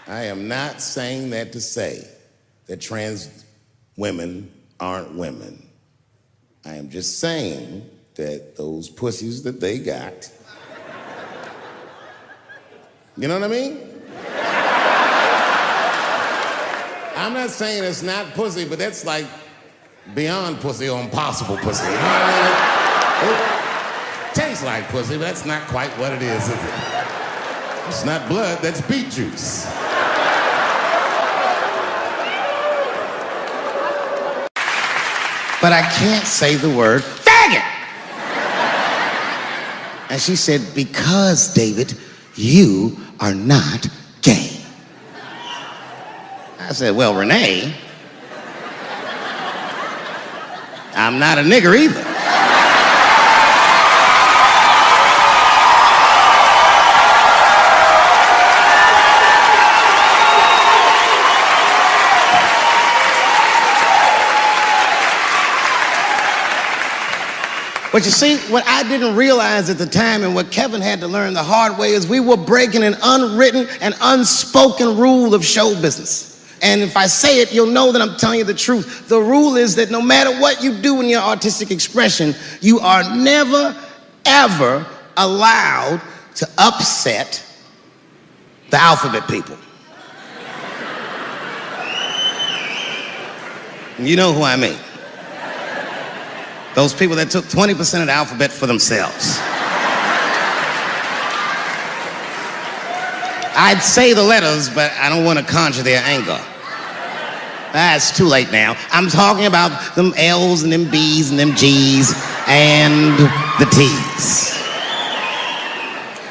I am not saying that to say that trans women aren't women. I am just saying that those pussies that they got, you know what I mean? I'm not saying it's not pussy, but that's like beyond pussy or impossible pussy. You know what I mean? It tastes like pussy, but that's not quite what it is it? It's not blood, that's beet juice. But I can't say the word faggot. And she said, because, David, you are not gay. I said, well, Renee, I'm not a nigger either. But you see, what I didn't realize at the time and what Kevin had to learn the hard way is we were breaking an unwritten and unspoken rule of show business. And if I say it, you'll know that I'm telling you the truth. The rule is that no matter what you do in your artistic expression, you are never, ever allowed to upset the alphabet people. You know who I mean. Those people that took 20% of the alphabet for themselves. I'd say the letters, but I don't want to conjure their anger. It's too late now. I'm talking about them L's and them B's and them G's and the T's.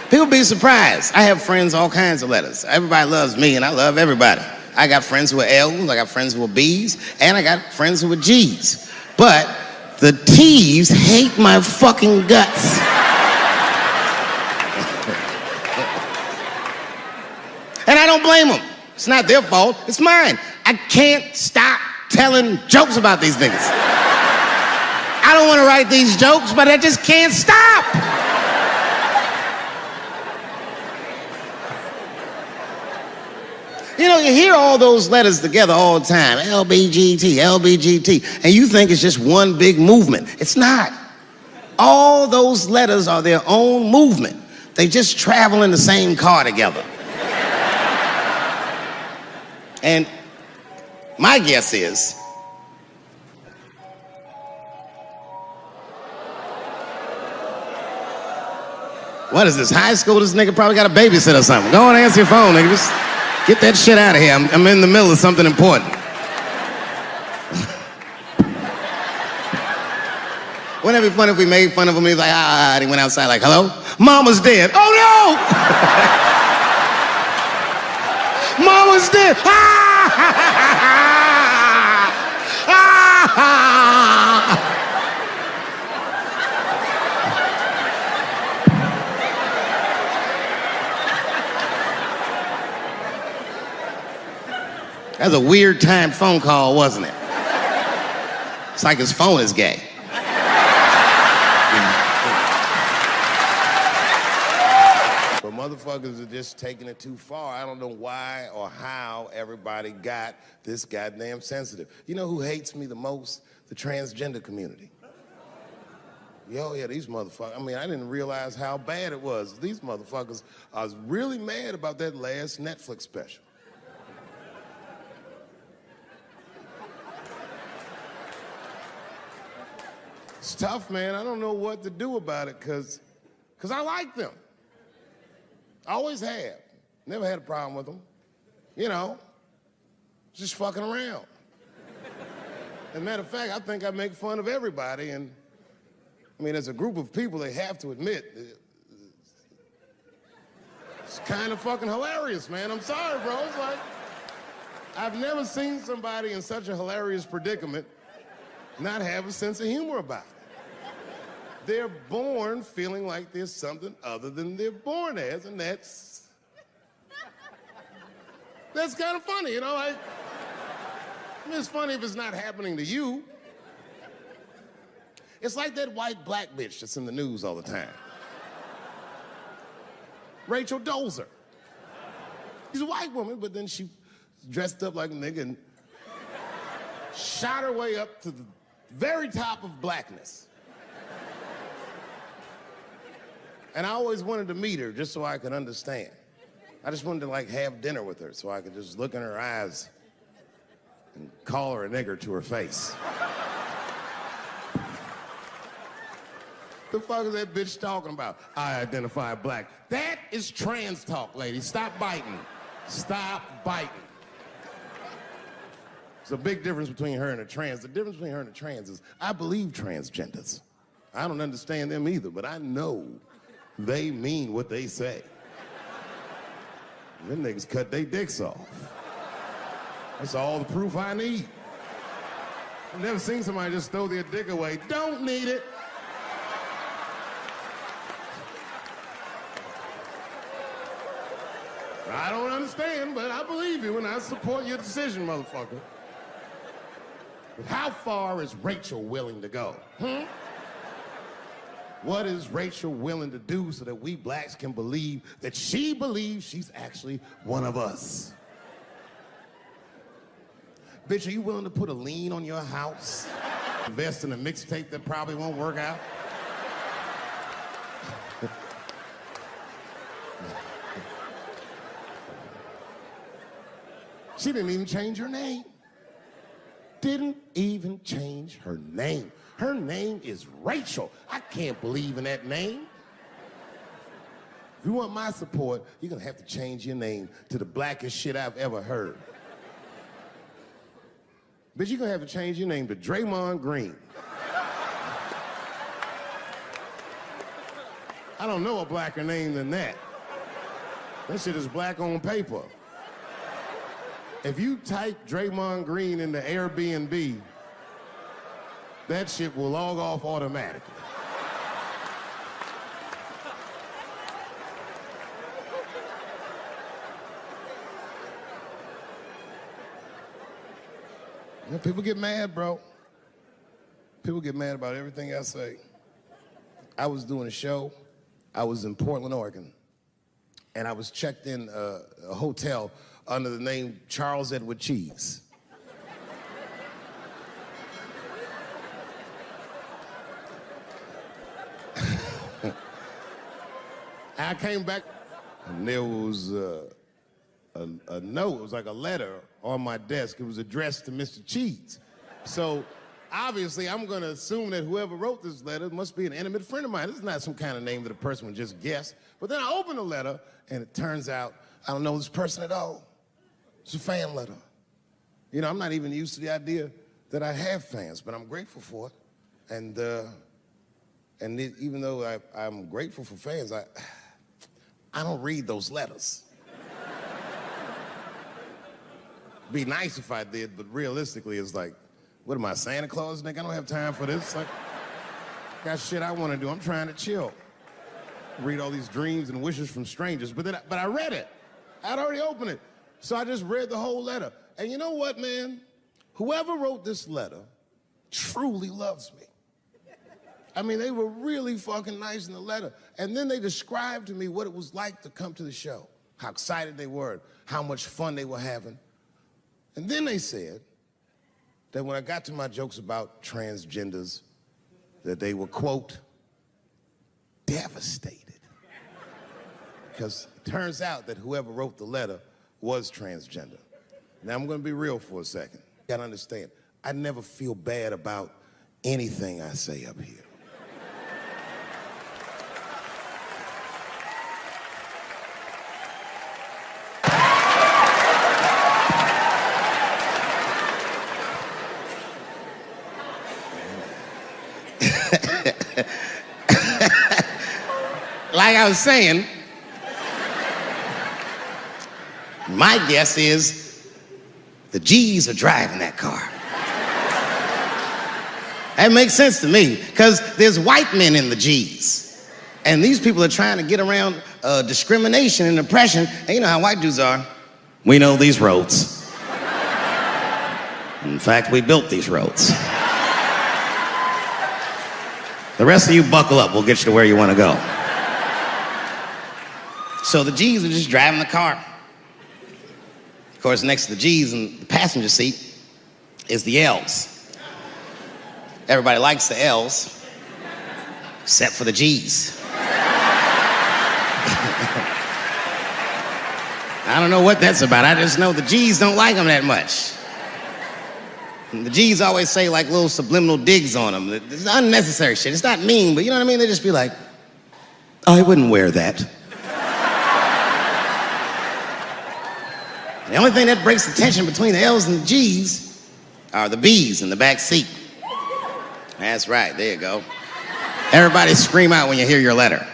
People be surprised. I have friends, all kinds of letters. Everybody loves me and I love everybody. I got friends who are L's, I got friends who are B's, and I got friends who are G's. But the T's hate my fucking guts. And I don't blame them. It's not their fault, it's mine. I can't stop telling jokes about these niggas. I don't want to write these jokes, but I just can't stop. You know, you hear all those letters together all the time, LBGT, LBGT, and you think it's just one big movement. It's not. All those letters are their own movement. They just travel in the same car together. And my guess is, what is this, high school? This nigga probably got a babysitter or something. Go and answer your phone, nigga. Just get that shit out of here. I'm in the middle of something important. Wouldn't it be funny if we made fun of him? He's like, and he went outside like, hello? Mama's dead. Oh no! Mama's dead. That was a weird timed phone call, wasn't it? It's like his phone is gay. But motherfuckers are just taking it too far. I don't know why or how everybody got this goddamn sensitive. You know who hates me the most? The transgender community. Yo, yeah, these motherfuckers, I mean, I didn't realize how bad it was. These motherfuckers are really mad about that last Netflix special. It's tough, man. I don't know what to do about it because I like them. I always have. Never had a problem with them. You know, just fucking around. As a matter of fact, I think I make fun of everybody. And I mean, as a group of people, they have to admit, it's kind of fucking hilarious, man. I'm sorry, bro. It's like, I've never seen somebody in such a hilarious predicament not have a sense of humor about it. They're born feeling like there's something other than they're born as, and that's kind of funny, you know? I mean, it's funny if it's not happening to you. It's like that white black bitch that's in the news all the time. Rachel Dolezal. She's a white woman, but then she dressed up like a nigga and shot her way up to the very top of blackness. And I always wanted to meet her just so I could understand. I just wanted to like have dinner with her so I could just look in her eyes and call her a nigger to her face. The fuck is that bitch talking about? I identify black. That is trans talk, lady. Stop biting. Stop biting. There's a big difference between her and a trans. The difference between her and a trans is I believe transgenders. I don't understand them either, but I know they mean what they say. Them niggas cut their dicks off. That's all the proof I need. I've never seen somebody just throw their dick away. Don't need it. I don't understand, but I believe you and I support your decision, motherfucker. But how far is Rachel willing to go? What is Rachel willing to do so that we blacks can believe that she believes she's actually one of us? Bitch, are you willing to put a lien on your house? Invest in a mixtape that probably won't work out? She didn't even change her name. Didn't even change her name. Her name is Rachel. I can't believe in that name. If you want my support, you're gonna have to change your name to the blackest shit I've ever heard. Bitch, you're gonna have to change your name to Draymond Green. I don't know a blacker name than that. That shit is black on paper. If you type Draymond Green into Airbnb, that shit will log off automatically. You know, people get mad, bro. People get mad about everything I say. I was doing a show. I was in Portland, Oregon, and I was checked in a hotel under the name Charles Edward Cheese. I came back, and there was a note. It was like a letter on my desk. It was addressed to Mr. Cheese. So obviously, I'm going to assume that whoever wrote this letter must be an intimate friend of mine. This is not some kind of name that a person would just guess. But then I open the letter, and it turns out I don't know this person at all. It's a fan letter. You know, I'm not even used to the idea that I have fans, but I'm grateful for it. And even though I'm grateful for fans, I don't read those letters. Be nice if I did, but realistically, it's like, what am I, Santa Claus, nigga? I don't have time for this. Like, got shit I want to do. I'm trying to chill. Read all these dreams and wishes from strangers, but I read it. I'd already opened it. So I just read the whole letter. And you know what, man? Whoever wrote this letter truly loves me. I mean, they were really fucking nice in the letter. And then they described to me what it was like to come to the show, how excited they were, how much fun they were having. And then they said that when I got to my jokes about transgenders, that they were, quote, devastated. Because it turns out that whoever wrote the letter was transgender. Now, I'm gonna be real for a second. You gotta understand, I never feel bad about anything I say up here. Like I was saying, my guess is the G's are driving that car. That makes sense to me, because there's white men in the G's. And these people are trying to get around discrimination and oppression. And you know how white dudes are. We know these roads. In fact, we built these roads. The rest of you buckle up, we'll get you to where you want to go. So the G's are just driving the car. Of course, next to the G's in the passenger seat is the L's. Everybody likes the L's, except for the G's. I don't know what that's about. I just know the G's don't like them that much. And the G's always say like little subliminal digs on them. It's unnecessary shit. It's not mean, but you know what I mean? They just be like, I wouldn't wear that. The only thing that breaks the tension between the L's and the G's are the B's in the back seat. That's right, there you go. Everybody scream out when you hear your letter.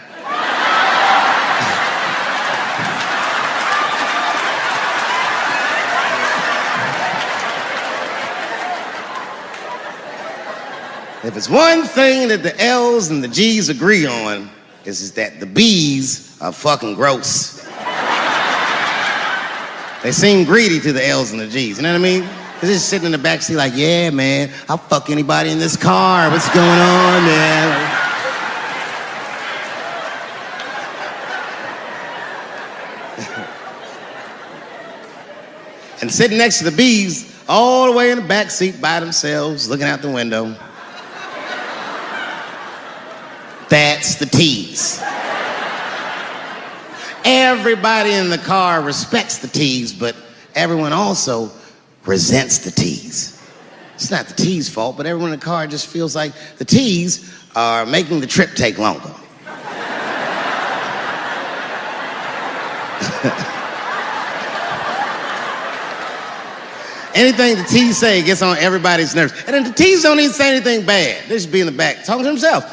If it's one thing that the L's and the G's agree on, is that the B's are fucking gross. They seem greedy to the L's and the G's, you know what I mean? They're just sitting in the backseat like, yeah, man, I'll fuck anybody in this car. What's going on, man? And sitting next to the B's, all the way in the backseat by themselves, looking out the window. That's the T's. Everybody in the car respects the T's, but everyone also resents the T's. It's not the T's' fault, but everyone in the car just feels like the T's are making the trip take longer. Anything the T's say gets on everybody's nerves. And then the T's don't even say anything bad. They just be in the back talking to themselves.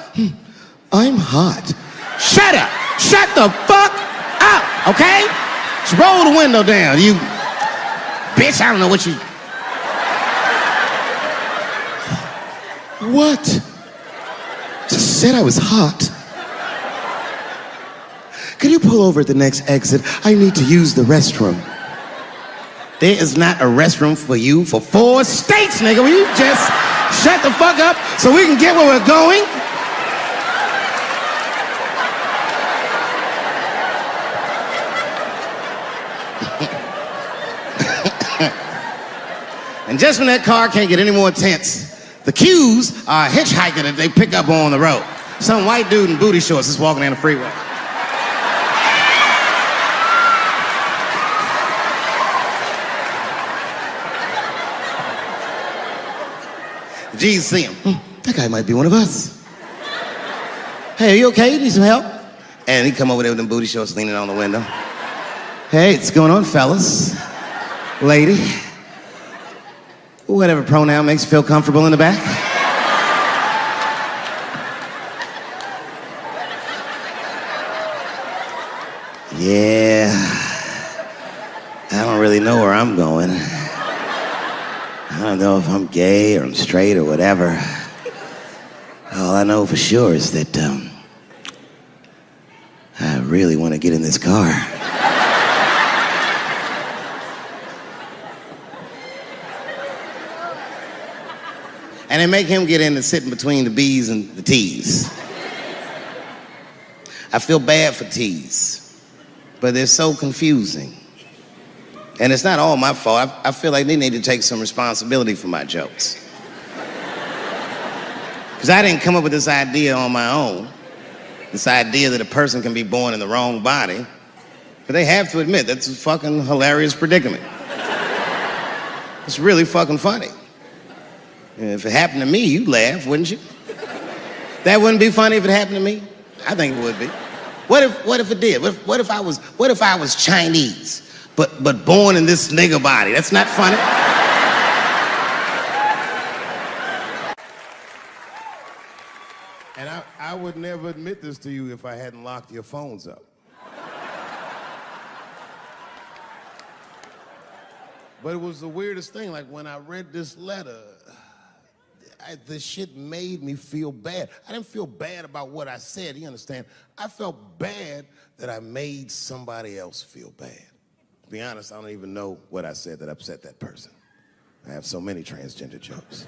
I'm hot. Shut up. Shut the fuck up, okay? Just roll the window down, you bitch. I don't know what you... What? Just said I was hot. Could you pull over at the next exit? I need to use the restroom. There is not a restroom for you for 4 states, nigga. Will you just shut the fuck up so we can get where we're going? And just when that car can't get any more tense, the Q's are a hitchhiker that they pick up on the road. Some white dude in booty shorts is walking down the freeway. The G's see him. That guy might be one of us. Hey, are you okay? You need some help? And he come over there with them booty shorts leaning on the window. Hey, what's going on, fellas? Lady. Whatever pronoun makes you feel comfortable in the back. Yeah, I don't really know where I'm going. I don't know if I'm gay or I'm straight or whatever. All I know for sure is that I really want to get in this car. And they make him get in and sit in between the B's and the T's. I feel bad for T's, but they're so confusing. And it's not all my fault. I feel like they need to take some responsibility for my jokes. Because I didn't come up with this idea on my own. This idea that a person can be born in the wrong body. But they have to admit, that's a fucking hilarious predicament. It's really fucking funny. If it happened to me, you'd laugh, wouldn't you? That wouldn't be funny if it happened to me? I think it would be. What if it did? What if I was Chinese, but born in this nigga body? That's not funny. And I would never admit this to you if I hadn't locked your phones up. But it was the weirdest thing. Like when I read this letter, this shit made me feel bad. I didn't feel bad about what I said, you understand? I felt bad that I made somebody else feel bad. To be honest, I don't even know what I said that upset that person. I have so many transgender jokes.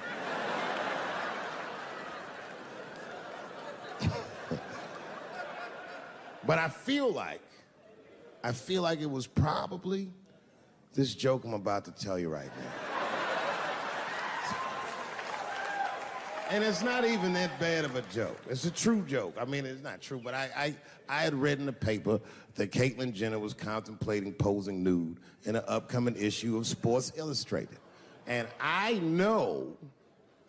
But I feel like it was probably this joke I'm about to tell you right now. And it's not even that bad of a joke. It's a true joke. I mean, it's not true, but I had read in the paper that Caitlyn Jenner was contemplating posing nude in an upcoming issue of Sports Illustrated. And I know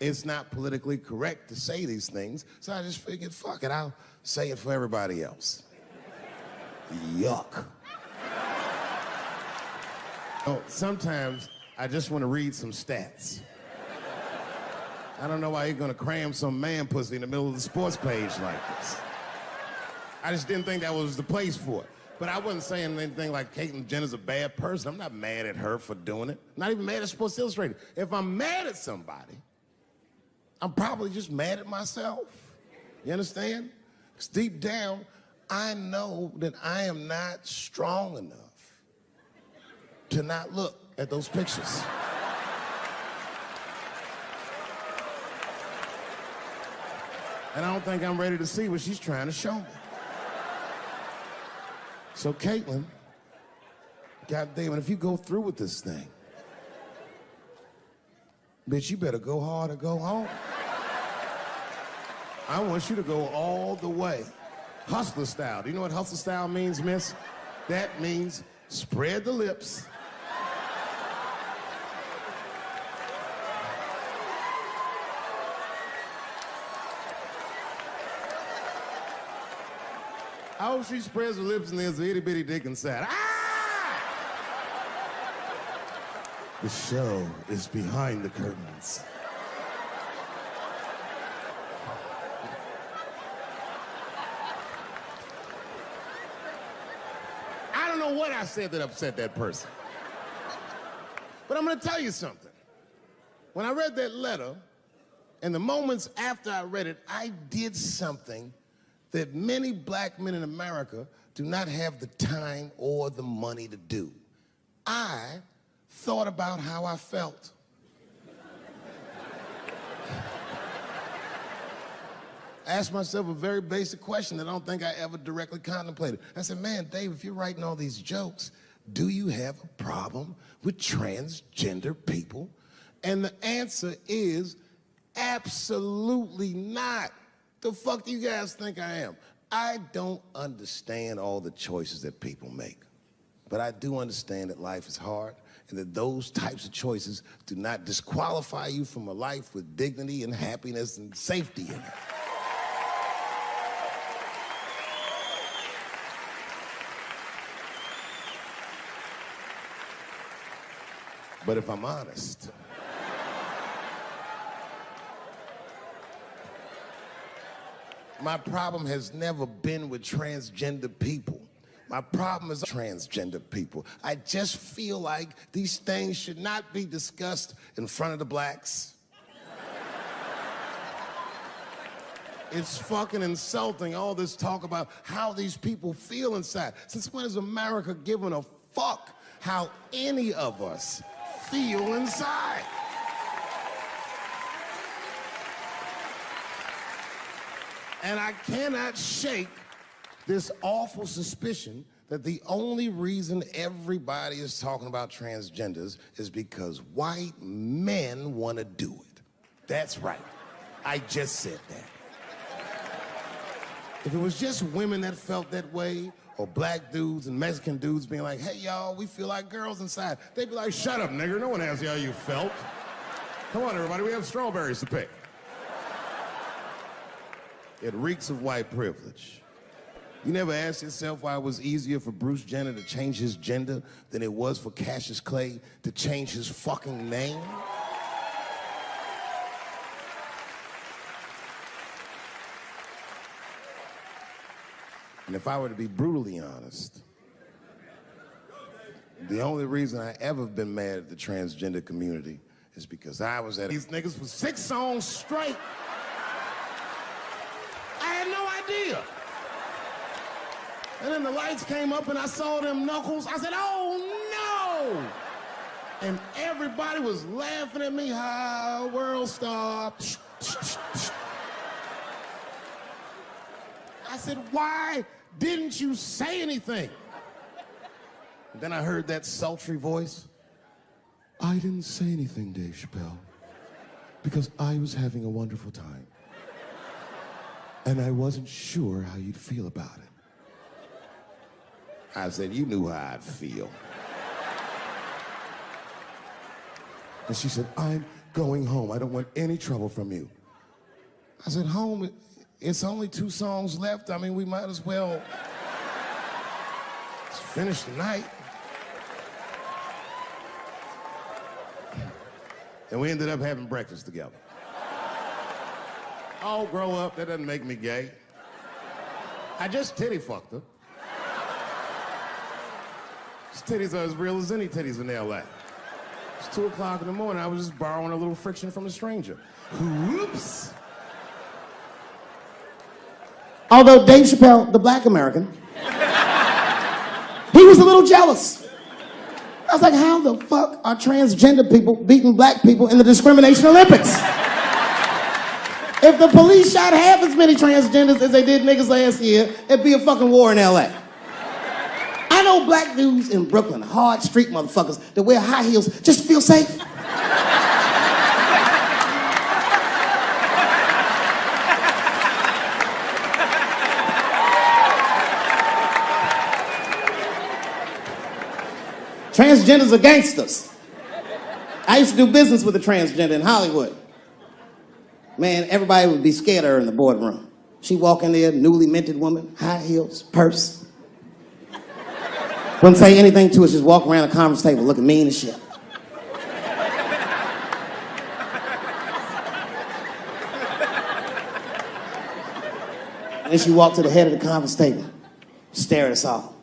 it's not politically correct to say these things, so I just figured, fuck it, I'll say it for everybody else. Yuck. Oh, sometimes I just want to read some stats. I don't know why you're gonna cram some man pussy in the middle of the sports page like this. I just didn't think that was the place for it. But I wasn't saying anything like Caitlyn Jenner's a bad person. I'm not mad at her for doing it. Not even mad at Sports Illustrated. If I'm mad at somebody, I'm probably just mad at myself. You understand? Because deep down, I know that I am not strong enough to not look at those pictures. And I don't think I'm ready to see what she's trying to show me. So Caitlyn, goddamn it, if you go through with this thing, bitch, you better go hard or go home. I want you to go all the way. Hustler style. Do you know what hustler style means, miss? That means spread the lips. I hope she spreads her lips and there's an itty bitty dick inside. Ah! The show is behind the curtains. I don't know what I said that upset that person. But I'm gonna tell you something. When I read that letter, and the moments after I read it, I did something that many black men in America do not have the time or the money to do. I thought about how I felt. I asked myself a very basic question that I don't think I ever directly contemplated. I said, man, Dave, if you're writing all these jokes, do you have a problem with transgender people? And the answer is absolutely not. The fuck do you guys think I am? I don't understand all the choices that people make. But I do understand that life is hard and that those types of choices do not disqualify you from a life with dignity and happiness and safety in it. But if I'm honest, my problem has never been with transgender people. My problem is transgender people. I just feel like these things should not be discussed in front of the blacks. It's fucking insulting, all this talk about how these people feel inside. Since when has America given a fuck how any of us feel inside? And I cannot shake this awful suspicion that the only reason everybody is talking about transgenders is because white men want to do it. That's right. I just said that. If it was just women that felt that way, or black dudes and Mexican dudes being like, hey, y'all, we feel like girls inside, they'd be like, shut up, nigger. No one asked you how you felt. Come on, everybody, we have strawberries to pick. It reeks of white privilege. You never asked yourself why it was easier for Bruce Jenner to change his gender than it was for Cassius Clay to change his fucking name? And if I were to be brutally honest, the only reason I ever been mad at the transgender community is because I was at these niggas for 6 songs straight. Idea. And then the lights came up and I saw them knuckles. I said, oh no! And everybody was laughing at me. Hi, world star. I said, why didn't you say anything? And then I heard that sultry voice. I didn't say anything, Dave Chappelle, because I was having a wonderful time. And I wasn't sure how you'd feel about it. I said, you knew how I'd feel. And she said, I'm going home. I don't want any trouble from you. I said, home, it's only 2 songs left. I mean, we might as well finish the night. And we ended up having breakfast together. Oh, grow up, that doesn't make me gay. I just titty fucked her. His titties are as real as any titties in L.A. It's 2 o'clock in the morning. I was just borrowing a little friction from a stranger. Whoops. Although Dave Chappelle, the black American, he was a little jealous. I was like, how the fuck are transgender people beating black people in the discrimination Olympics? If the police shot half as many transgenders as they did niggas last year, it'd be a fucking war in LA. I know black dudes in Brooklyn, hard street motherfuckers, that wear high heels just to feel safe. Transgenders are gangsters. I used to do business with a transgender in Hollywood. Man, everybody would be scared of her in the boardroom. She'd walk in there, newly minted woman, high heels, purse. Wouldn't say anything to us, just walk around the conference table looking mean as shit. And then she walked to the head of the conference table, stare at us all,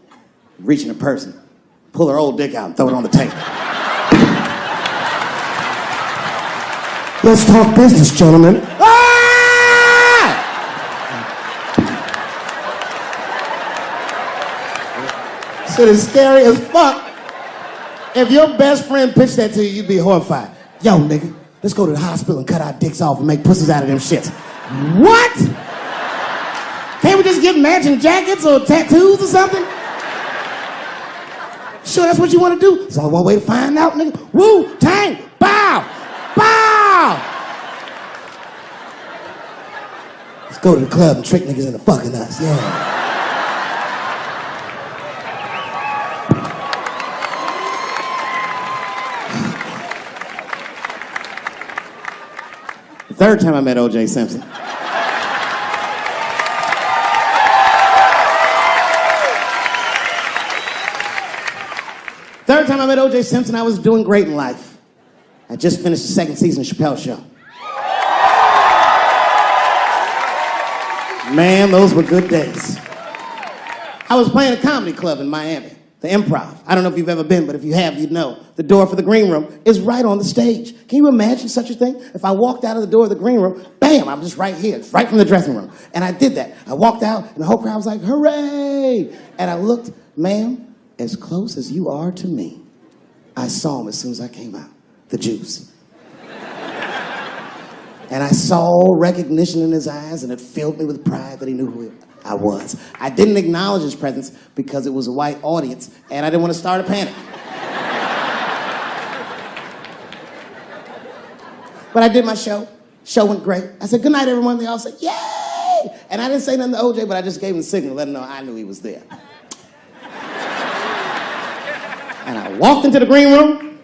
reach in her purse and pull her old dick out and throw it on the table. Let's talk business, gentlemen. Ah! Shit is scary as fuck. If your best friend pitched that to you, you'd be horrified. Yo, nigga, let's go to the hospital and cut our dicks off and make pussies out of them shits. What? Can't we just get matching jackets or tattoos or something? Sure, that's what you want to do? There's only one way to find out, nigga. Wu-Tang, bow, bow. Let's go to the club and trick niggas into fucking us, yeah. The third time I met O.J. Simpson. Third time I met O.J. Simpson, I was doing great in life. I just finished the 2nd season of Chappelle Show. Man, those were good days. I was playing a comedy club in Miami, the Improv. I don't know if you've ever been, but if you have, you'd know. The door for the green room is right on the stage. Can you imagine such a thing? If I walked out of the door of the green room, bam, I'm just right here, right from the dressing room. And I did that. I walked out, and the whole crowd was like, hooray! And I looked, ma'am, as close as you are to me, I saw him as soon as I came out, the juice. And I saw recognition in his eyes, and it filled me with pride that he knew who I was. I didn't acknowledge his presence because it was a white audience, and I didn't want to start a panic. But I did my show. Show went great. I said, good night, everyone. They all said, yay! And I didn't say nothing to OJ, but I just gave him a signal, let him know I knew he was there. And I walked into the green room,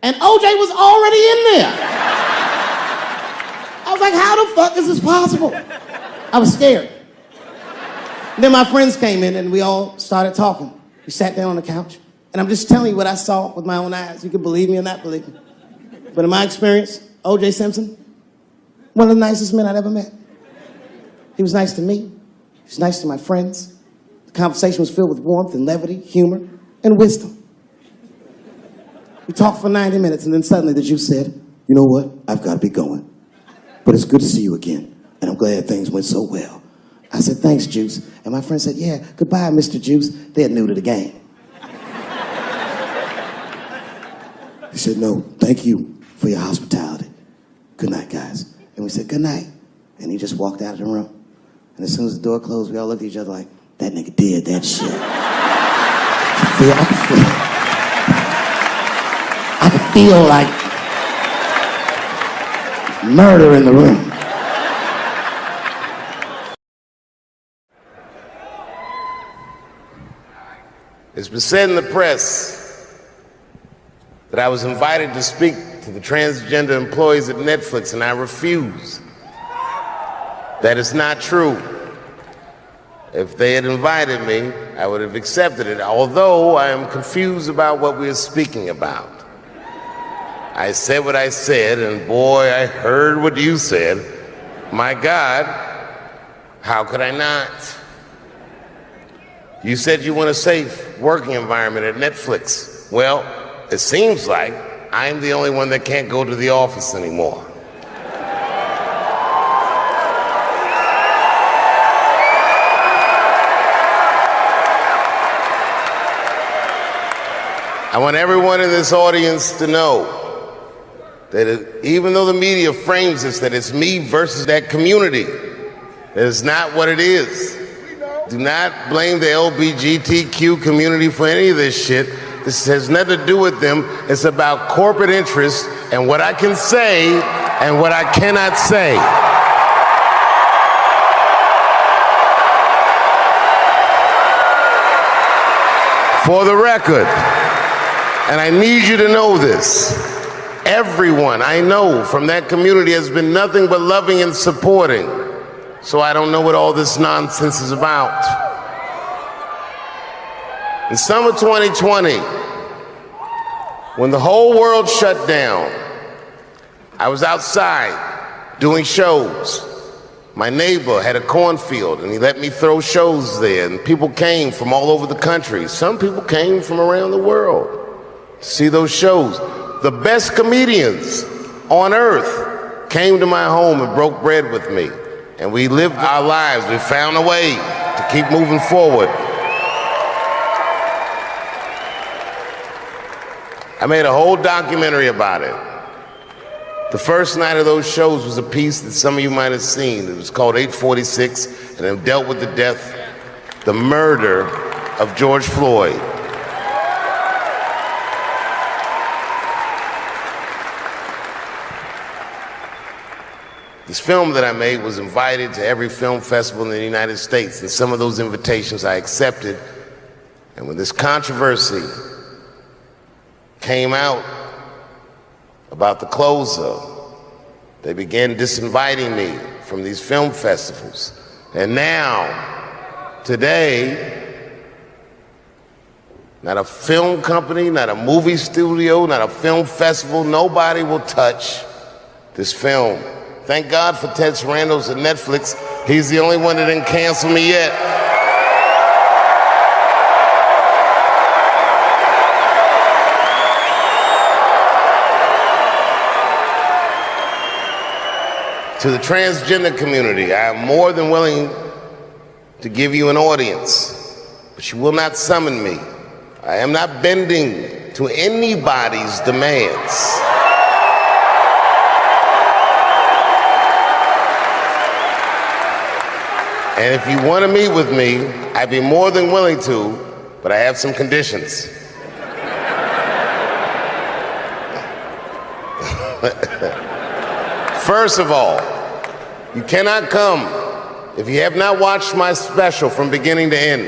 and OJ was already in there. I was like, how the fuck is this possible? I was scared. And then my friends came in, and we all started talking. We sat down on the couch, and I'm just telling you what I saw with my own eyes. You can believe me or not believe me. But in my experience, O.J. Simpson, one of the nicest men I'd ever met. He was nice to me. He was nice to my friends. The conversation was filled with warmth and levity, humor, and wisdom. We talked for 90 minutes, and then suddenly the Juice said, you know what? I've got to be going. But it's good to see you again, and I'm glad things went so well. I said, thanks, Juice. And my friend said, yeah, goodbye, Mr. Juice. They're new to the game. He said, no, thank you for your hospitality. Good night, guys. And we said, good night. And he just walked out of the room. And as soon as the door closed, we all looked at each other like, that nigga did that shit. I could feel like murder in the room. It's been said in the press that I was invited to speak to the transgender employees at Netflix, and I refuse. That is not true. If they had invited me, I would have accepted it, although I am confused about what we are speaking about. I said what I said, and boy, I heard what you said. My God, how could I not? You said you want a safe working environment at Netflix. Well, it seems like I'm the only one that can't go to the office anymore. I want everyone in this audience to know that even though the media frames this, that it's me versus that community, that is not what it is. Do not blame the LGBTQ community for any of this shit. This has nothing to do with them. It's about corporate interests and what I can say and what I cannot say. For the record, and I need you to know this, everyone I know from that community has been nothing but loving and supporting. So I don't know what all this nonsense is about. In summer 2020, when the whole world shut down, I was outside doing shows. My neighbor had a cornfield and he let me throw shows there, and people came from all over the country. Some people came from around the world to see those shows. The best comedians on earth came to my home and broke bread with me. And we lived our lives. We found a way to keep moving forward. I made a whole documentary about it. The first night of those shows was a piece that some of you might have seen. It was called 846, and it dealt with the death, the murder of George Floyd. This film that I made was invited to every film festival in the United States, and some of those invitations I accepted. And when this controversy came out about the closer, they began disinviting me from these film festivals. And now, today, not a film company, not a movie studio, not a film festival, nobody will touch this film. Thank God for Ted Sarandos at Netflix. He's the only one that didn't cancel me yet. To the transgender community, I am more than willing to give you an audience, but you will not summon me. I am not bending to anybody's demands. And if you want to meet with me, I'd be more than willing to, but I have some conditions. First of all, you cannot come if you have not watched my special from beginning to end.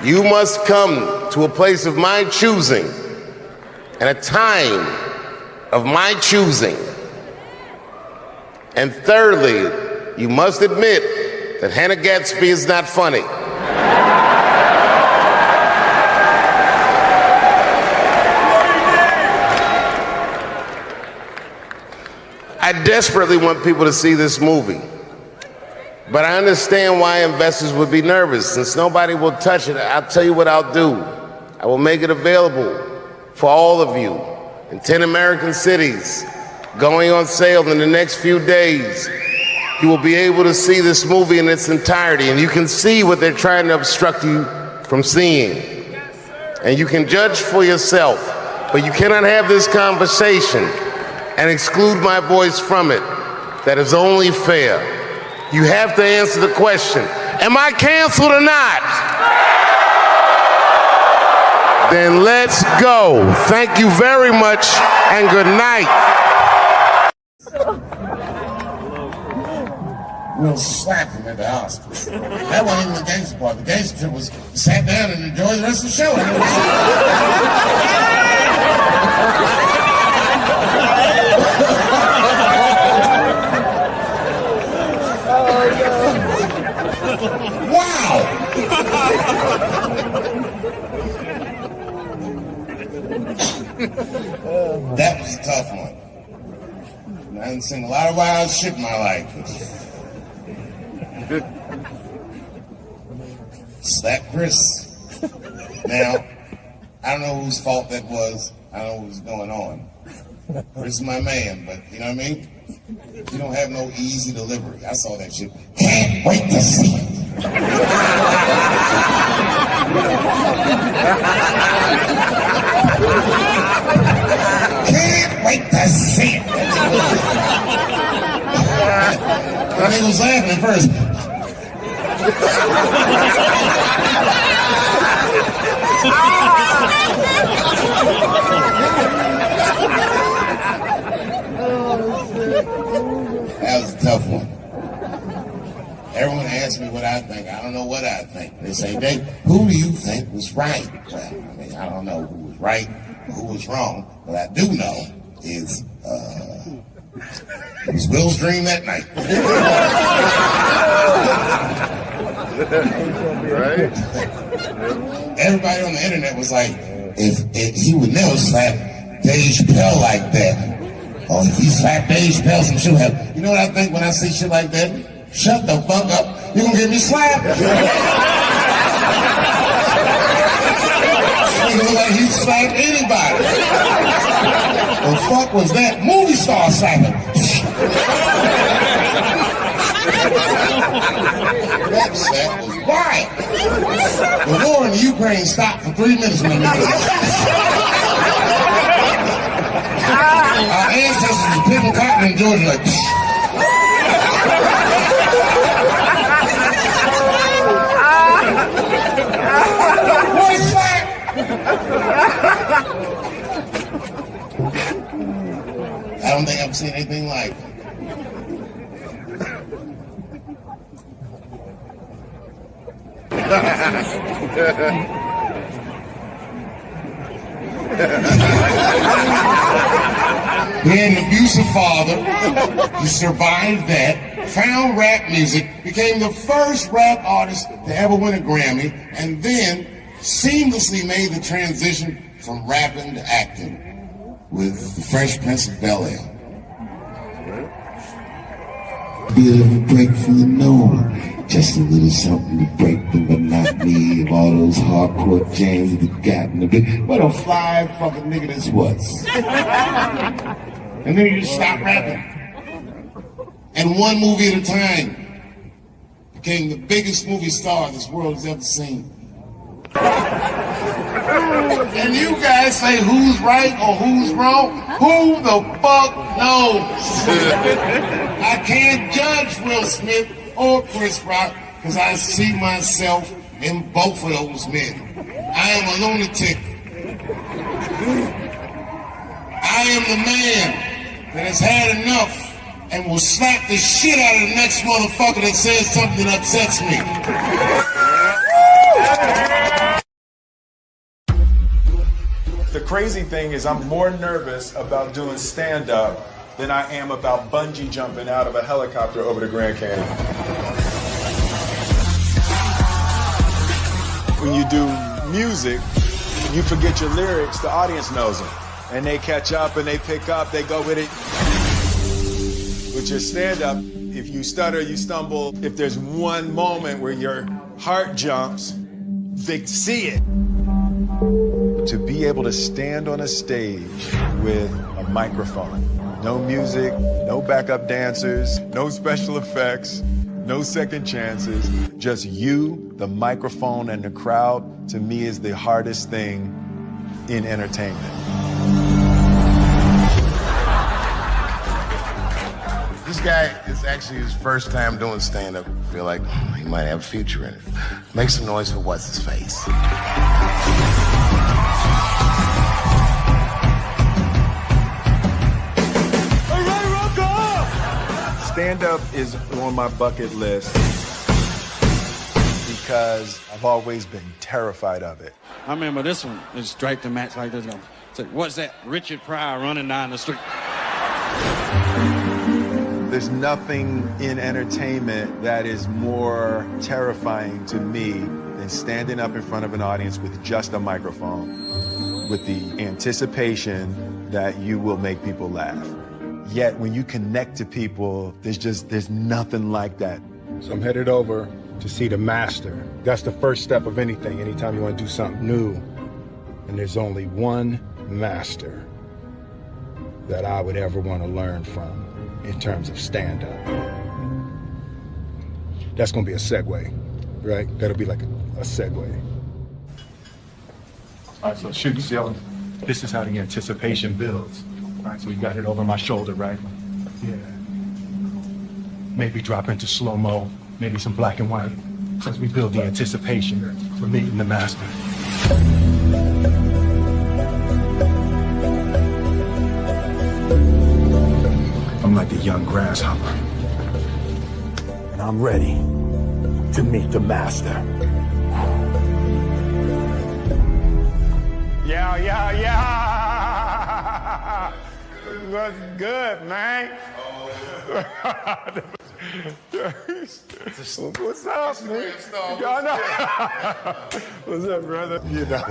You must come to a place of my choosing and a time of my choosing. And thirdly, you must admit that Hannah Gadsby is not funny. I desperately want people to see this movie, but I understand why investors would be nervous. Since nobody will touch it, I'll tell you what I'll do. I will make it available for all of you in 10 American cities, going on sale in the next few days. You will be able to see this movie in its entirety, and you can see what they're trying to obstruct you from seeing. And you can judge for yourself, but you cannot have this conversation and exclude my voice from it. That is only fair. You have to answer the question, Am I canceled or not? Then let's go. Thank you very much and good night. We'll slap him at the Oscars. That wasn't even the gangster part. The gangster trip was sat down and enjoyed the rest of the show. Wow! That was a tough one. I haven't seen a lot of wild shit in my life. Slap Chris. Now, I don't know whose fault that was. I don't know what was going on. Chris is my man, but you know what I mean? You don't have no easy delivery. I saw that shit. Can't wait to see it. Can't wait to see it. And he was laughing at first. That was a tough one. Everyone asks me what I think. I don't know what I think. They say, Dave, who do you think was right? Well, I mean, I don't know who was right or who was wrong. What I do know is it was Will's dream that night. Right? Everybody on the internet was like, if he would never slap Dave Chappelle like that. Or if he slapped Dave Chappelle, some shit would happen. You know what I think when I see shit like that? Shut the fuck up. You're gonna get me slapped. Nigga look like he slapped anybody. The fuck was that? Movie star slapping. That slap was wild. The war in the Ukraine stopped for 3 minutes when our ancestors were picking cotton in Georgia like one slap. I don't think I've seen anything like it. He had an abusive father. He survived that, found rap music, became the first rap artist to ever win a Grammy, and then seamlessly made the transition from rapping to acting with The Fresh Prince of Bel-Air. Bit of a break from the norm, just a little something to break the monotony of all those hardcore jams that got in the bit. What a fly fucking nigga this was. And then you just stop rapping. And one movie at a time became the biggest movie star this world has ever seen. And you guys say who's right or who's wrong? Who the fuck knows? I can't judge Will Smith or Chris Rock because I see myself in both of those men. I am a lunatic. I am the man that has had enough and will slap the shit out of the next motherfucker that says something that upsets me. The crazy thing is I'm more nervous about doing stand-up than I am about bungee jumping out of a helicopter over the Grand Canyon. When you do music, you forget your lyrics, the audience knows them. And they catch up and they pick up, they go with it. With your stand-up, if you stutter, you stumble, if there's one moment where your heart jumps, they see it. To be able to stand on a stage with a microphone, no music, no backup dancers, no special effects, no second chances, just you, the microphone, and the crowd, to me is the hardest thing in entertainment. This guy is actually his first time doing stand-up. I feel like he might have a future in it. Make some noise for what's his face. Stand-up is on my bucket list because I've always been terrified of it. I remember this one. It striped the match like this. Said, what's that? Richard Pryor running down the street. There's nothing in entertainment that is more terrifying to me than standing up in front of an audience with just a microphone, with the anticipation that you will make people laugh. Yet when you connect to people, there's nothing like that. So I'm headed over to see the master. That's the first step of anything, anytime you want to do something new. And there's only one master that I would ever want to learn from in terms of stand-up. That's going to be a segue, right? That'll be like a segue. All right, so shoot, see how this is how the anticipation builds. All right, so we got it over my shoulder, right? Yeah. Maybe drop into slow-mo, maybe some black and white, as we build the anticipation for meeting the master. I'm like a young grasshopper, and I'm ready to meet the master. Yeah. What's good, man? What's up, man? What's up, brother? You know,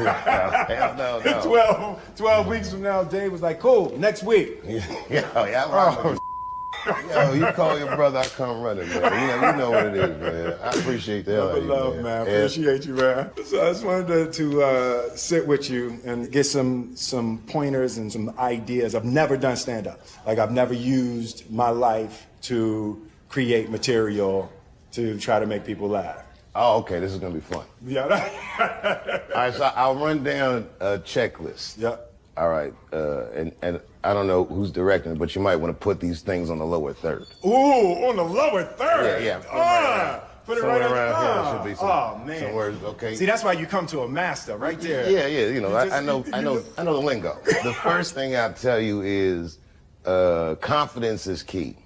No. 12 weeks from now, Dave was like, cool, next week. Yo, you call your brother, I come running, man. You know what it is, man. I appreciate the hell out of you, Love, man. Appreciate you, man. So I just wanted to sit with you and get some pointers and some ideas. I've never done stand-up. Like, I've never used my life to create material to try to make people laugh. Oh, okay, this is gonna be fun. Yeah. All right, so I'll run down a checklist. Yep. All right, and I don't know who's directing it, but you might want to put these things on the lower third. Ooh, on the lower third. Yeah. Put it right around here. There should be some, oh man. some words. Okay. See, that's why you come to a master right there. Yeah. You know, I know the lingo. The first thing I'll tell you is confidence is key.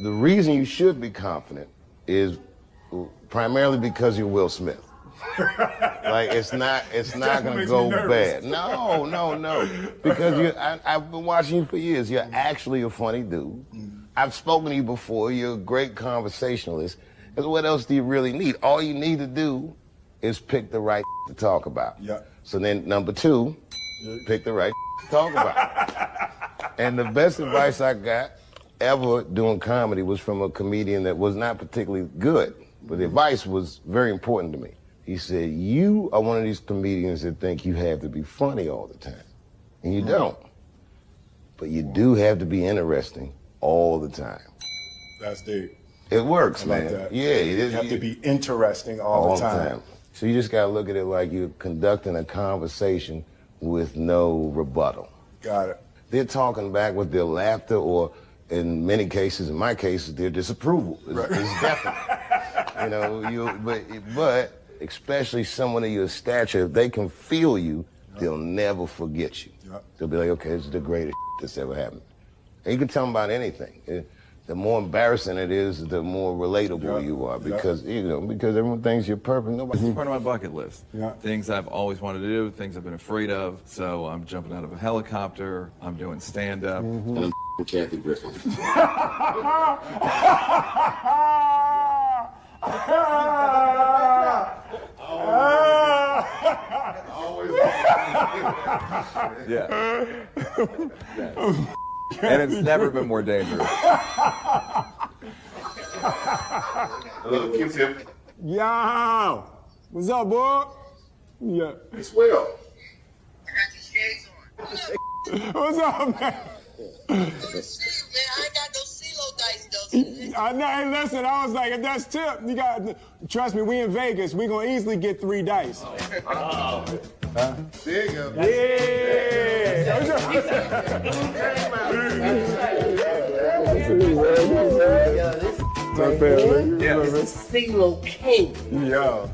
The reason you should be confident is primarily because you're Will Smith. Like it's not gonna go bad. No. Because I've been watching you for years. You're actually a funny dude. I've spoken to you before. You're a great conversationalist. Because what else do you really need? All you need to do is pick the right to talk about. Yeah. So then number 2, pick the right to talk about. And the best advice I got ever doing comedy was from a comedian that was not particularly good, but the advice was very important to me. He said, you are one of these comedians that think you have to be funny all the time. And you don't. But you do have to be interesting all the time. That's deep. It works, man. Like that. Yeah, it is. You have to be interesting all the time. So you just gotta look at it like you're conducting a conversation with no rebuttal. Got it. They're talking back with their laughter, or in many cases, in my cases, their disapproval. It's definite. You know, but especially someone of your stature, if they can feel you, they'll never forget you. They'll be like, okay, this is the greatest that's ever happened. And you can tell them about anything. The more embarrassing it is, the more relatable you are, because because everyone thinks you're perfect. It's part of my bucket list. Yeah. Things I've always wanted to do, things I've been afraid of. So I'm jumping out of a helicopter. I'm doing stand-up. And I'm Kathy Griffin. Yeah. And it's never been more dangerous. Little Q-tip. Yo! What's up, boy? Yeah. It's Will. I got your shades on. What's up, man? Man, I ain't got no CeeLo dice though. I know, hey, listen, I was like, if that's tip, you got, trust me, we in Vegas, we gonna easily get 3 dice. There you go. Yeah! Not bad. Yeah. CeeLo King. Yeah.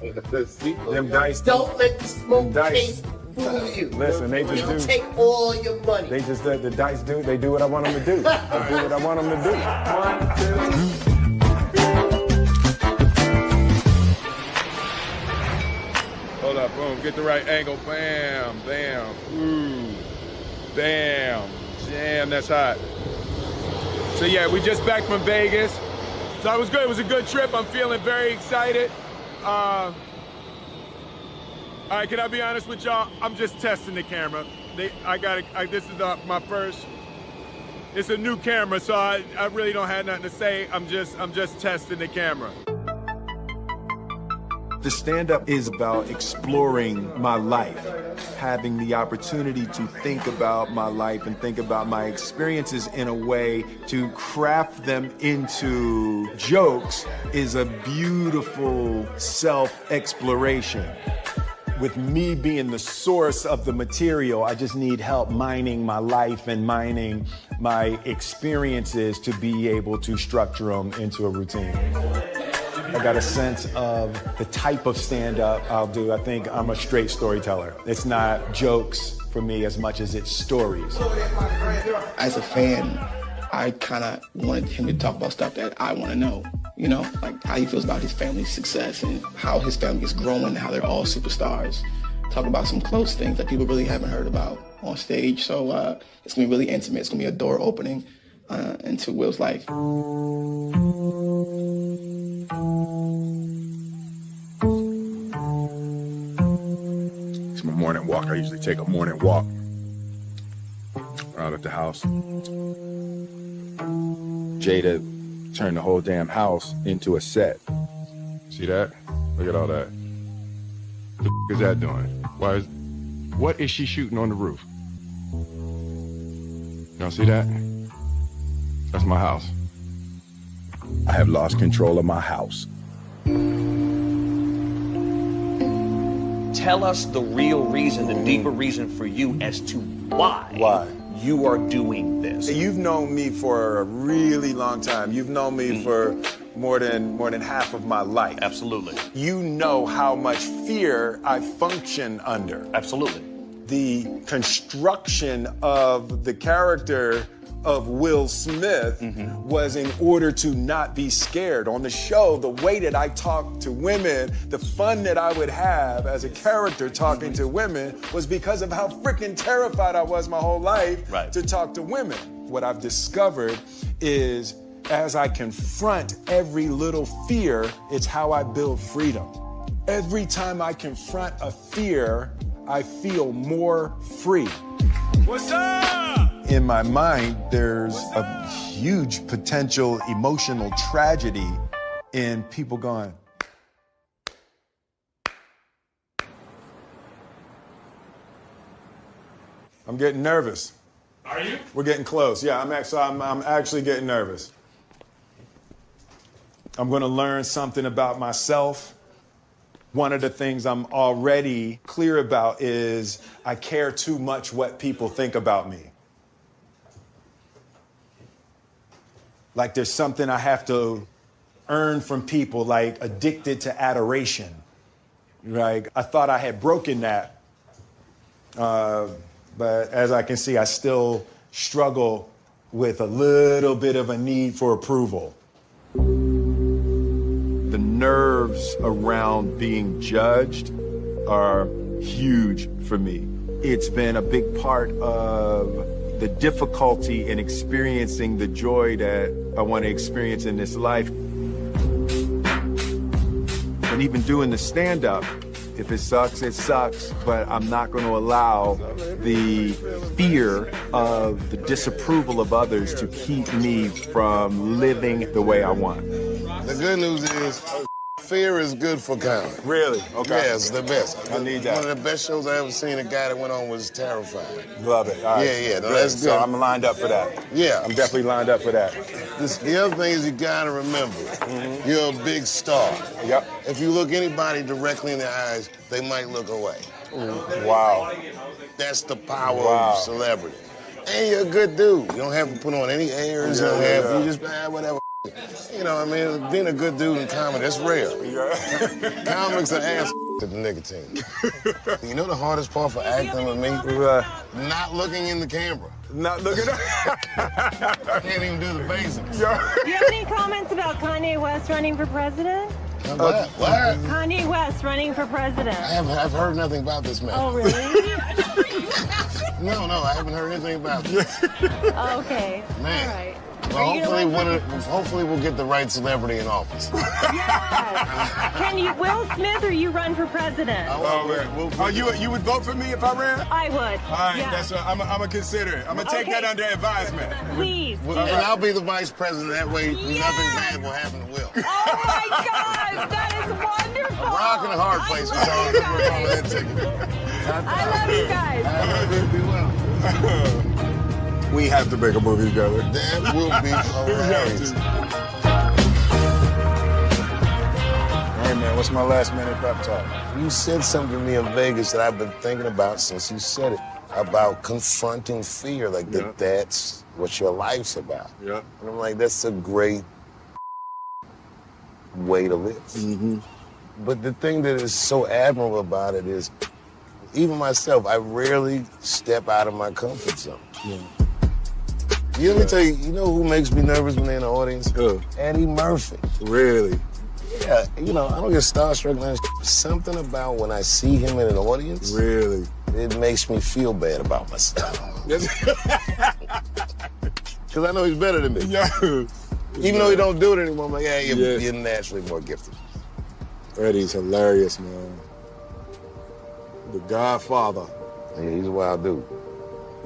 Them dice. Don't let the smoke Dice. king fool you. Listen, they just He'll do. take all your money. They just let the dice do. They do what I want them to do. They do what I want them to do. 1, 2. Hold up, boom, get the right angle, bam, bam, ooh, bam, damn, that's hot. So yeah, we just back from Vegas. So it was good, it was a good trip, I'm feeling very excited. All right, can I be honest with y'all? I'm just testing the camera. This is my first, it's a new camera, so I really don't have nothing to say. I'm just testing the camera. The stand-up is about exploring my life, having the opportunity to think about my life and think about my experiences in a way to craft them into jokes is a beautiful self-exploration. With me being the source of the material, I just need help mining my life and mining my experiences to be able to structure them into a routine. I got a sense of the type of stand-up I'll do. I think I'm a straight storyteller. It's not jokes for me as much as it's stories. As a fan, I kind of wanted him to talk about stuff that I want to know. You know, like how he feels about his family's success and how his family is growing, how they're all superstars. Talk about some close things that people really haven't heard about on stage. So it's gonna be really intimate. It's gonna be a door opening into Will's life. It's my morning walk. I usually take a morning walk out at the house. Jada turned the whole damn house into a set. See that? Look at all that. What the is that doing? What is she shooting on the roof? Y'all see that? That's my house. I have lost control of my house. Tell us the real reason, the deeper reason for you as to why you are doing this. You've known me for a really long time. You've known me for more than half of my life. Absolutely. You know how much fear I function under. Absolutely. The construction of the character of Will Smith was in order to not be scared. On the show, the way that I talked to women, the fun that I would have as a character talking to women was because of how freaking terrified I was my whole life to talk to women. What I've discovered is as I confront every little fear, it's how I build freedom. Every time I confront a fear, I feel more free. What's up? In my mind, there's a huge potential emotional tragedy in people going, I'm getting nervous. Are you? We're getting close. Yeah, I'm actually getting nervous. I'm gonna learn something about myself. One of the things I'm already clear about is I care too much what people think about me. Like there's something I have to earn from people, like addicted to adoration. Like I thought I had broken that, but as I can see, I still struggle with a little bit of a need for approval. The nerves around being judged are huge for me. It's been a big part of the difficulty in experiencing the joy that I want to experience in this life. And even doing the stand-up, if it sucks, it sucks, but I'm not going to allow the fear of the disapproval of others to keep me from living the way I want. The good news is fear is good for comedy. Really? Okay. Yeah, it's the best. I need that. One of the best shows I ever seen, a guy that went on was Terrified. Love it. All right. Yeah, no, Good. that's good. So I'm lined up for that. Yeah. I'm definitely lined up for that. The other thing is you gotta remember, you're a big star. Yep. If you look anybody directly in the eyes, they might look away. Wow. That's the power Wow. of celebrity. And you're a good dude. You don't have to put on any airs. You just, whatever. You know what I mean? Being a good dude in comedy, that's rare. Comics are ass to the nicotine. You know the hardest part for acting with me? Not looking in the camera. Not looking I can't even do the basics. Do you have any comments about Kanye West running for president? What? Kanye West running for president. I've heard nothing about this man. Oh, really? No, I haven't heard anything about this. Okay. Man. All right. Well, hopefully we'll get the right celebrity in office. Yes. Can you, Will Smith, or you run for president? You would vote for me if I ran? I would. All right, yeah. that's what I'm gonna consider it. I'm gonna take that under advisement. Please. And I'll be the vice president. That way, nothing bad will happen to Will. Oh my God, that is wonderful. A rock and a hard place. We're calling that ticket. I love you guys. I love you. Be well. We have to make a movie together. That will be hilarious. Hey man, what's my last minute pep talk? You said something to me in Vegas that I've been thinking about since you said it, about confronting fear, like that's what your life's about. Yeah. And I'm like, that's a great way to live. Mm-hmm. But the thing that is so admirable about it is, even myself, I rarely step out of my comfort zone. Yeah. Let me tell you, you know who makes me nervous when they're in the audience? Who? Eddie Murphy. Really? Yeah, I don't get starstruck. Something about when I see him in an audience. Really? It makes me feel bad about myself. Because I know he's better than me. Yeah. Even though he don't do it anymore, I'm like, you're naturally more gifted. Eddie's hilarious, man. The Godfather. Yeah, he's a wild dude.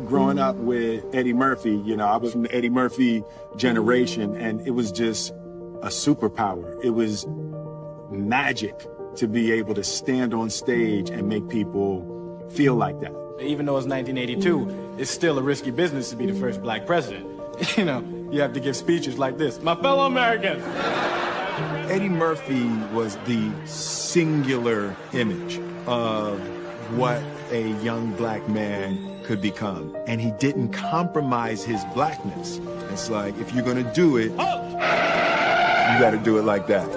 Growing up with Eddie Murphy, I was from the Eddie Murphy generation, and it was just a superpower. It was magic to be able to stand on stage and make people feel like that. Even though it's 1982, it's still a risky business to be the first black president. You have to give speeches like this. My fellow Americans. Eddie Murphy was the singular image of what a young black man could become. And he didn't compromise his blackness. It's like, if you're gonna do it, you gotta do it like that.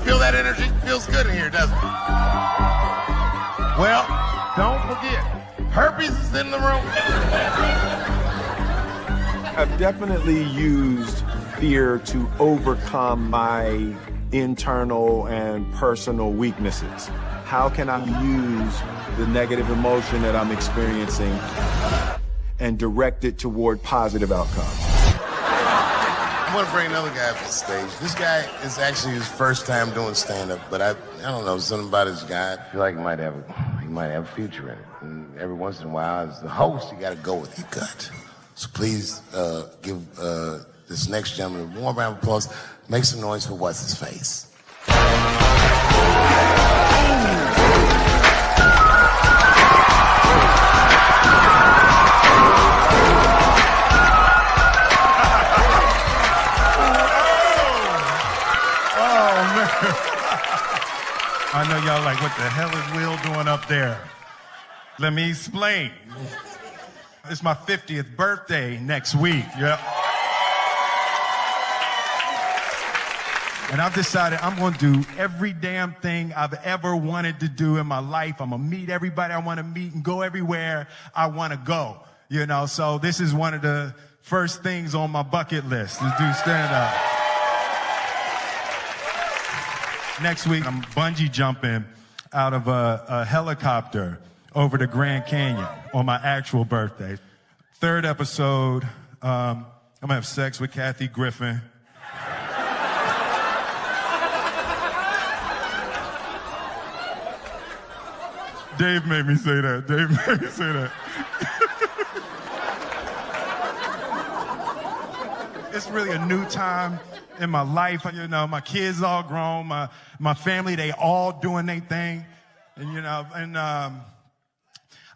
Feel that energy? Feels good in here, doesn't it? Well, don't forget, herpes is in the room. I've definitely used fear to overcome my internal and personal weaknesses. How can I use the negative emotion that I'm experiencing and direct it toward positive outcomes? I'm gonna bring another guy up to the stage. This guy is actually his first time doing stand-up, but I don't know, something about his guy. I feel like he might have a future in it. And every once in a while, as the host, you gotta go with your gut. So please give this next gentleman a warm round of applause. Make some noise for what's his face. I know y'all like, what the hell is Will doing up there? Let me explain. It's my 50th birthday next week. Yep. And I've decided I'm going to do every damn thing I've ever wanted to do in my life. I'm going to meet everybody I want to meet and go everywhere I want to go. So this is one of the first things on my bucket list, to do stand-up. Next week, I'm bungee jumping out of a helicopter over the Grand Canyon on my actual birthday. Third episode, I'm gonna have sex with Kathy Griffin. Dave made me say that. It's really a new time in my life. My kids all grown, my family, they all doing their thing. And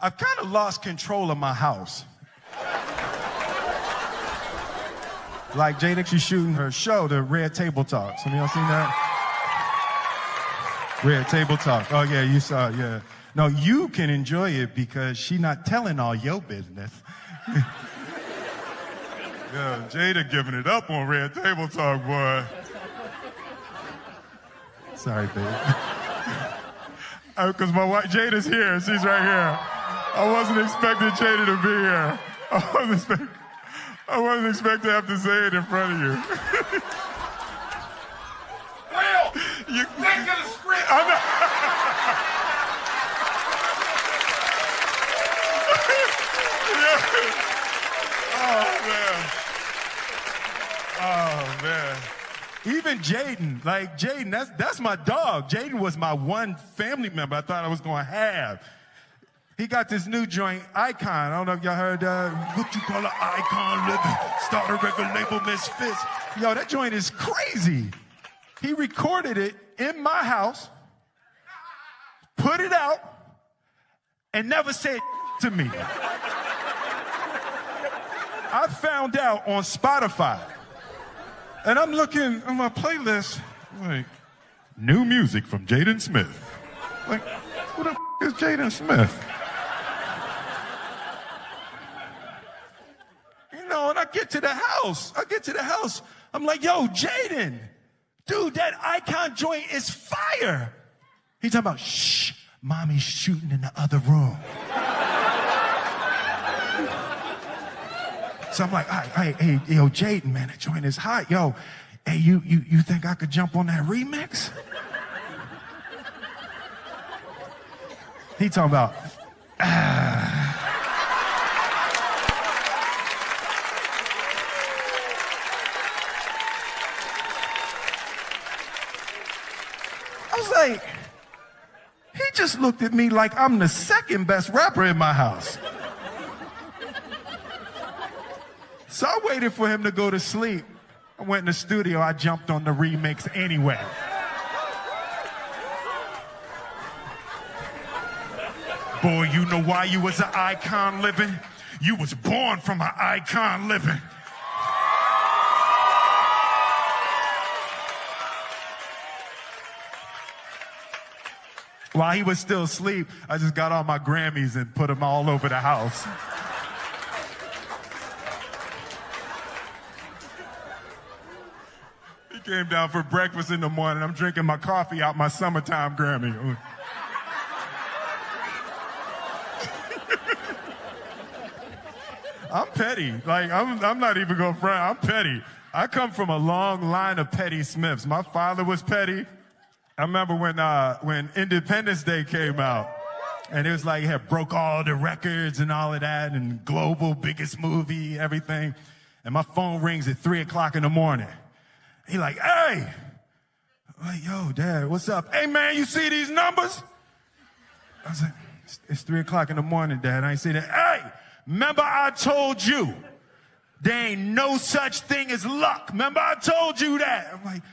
I've kind of lost control of my house. Like Jada, she's shooting her show, the Red Table Talks. Have y'all seen that? Red Table Talk. Oh, yeah, you saw it, yeah. No, you can enjoy it because she not telling all your business. Yeah, Jada giving it up on Red Table Talk, boy. Sorry, babe. Because my wife, Jada's here. She's right here. I wasn't expecting Jada to be here. I wasn't expecting to have to say it in front of you. Will, you think of the script. I'm not. Oh, man. Even Jaden, like Jaden, that's my dog. Jaden was my one family member I thought I was going to have. He got this new joint, Icon. I don't know if y'all heard what you call an Icon living. Start a record label, Misfits. Yo, that joint is crazy. He recorded it in my house, put it out, and never said to me. I found out on Spotify. And I'm looking on my playlist, like, new music from Jaden Smith. Like, who the is Jaden Smith? You know, and I get to the house. I'm like, yo, Jaden, dude, that Icon joint is fire. He's talking about, shh, mommy's shooting in the other room. So I'm like, hey, yo, Jaden, man, that joint is hot. Yo, hey, you think I could jump on that remix? He talking about, I was like, he just looked at me like I'm the second best rapper in my house. So I waited for him to go to sleep. I went in the studio, I jumped on the remix anyway. Boy, you know why you was an icon living? You was born from an icon living. While he was still asleep, I just got all my Grammys and put them all over the house. Came down for breakfast in the morning. I'm drinking my coffee out my summertime Grammy. I'm petty. Like, I'm not even going to front. I'm petty. I come from a long line of petty Smiths. My father was petty. I remember when Independence Day came out, and it was like, it had broke all the records and all of that, and global, biggest movie, everything. And my phone rings at 3 o'clock in the morning. He like, hey. I'm like, yo, Dad, what's up? Hey, man, you see these numbers? I was like, it's 3 o'clock in the morning, Dad. I ain't see that. Hey, remember I told you there ain't no such thing as luck. Remember I told you that? I'm like,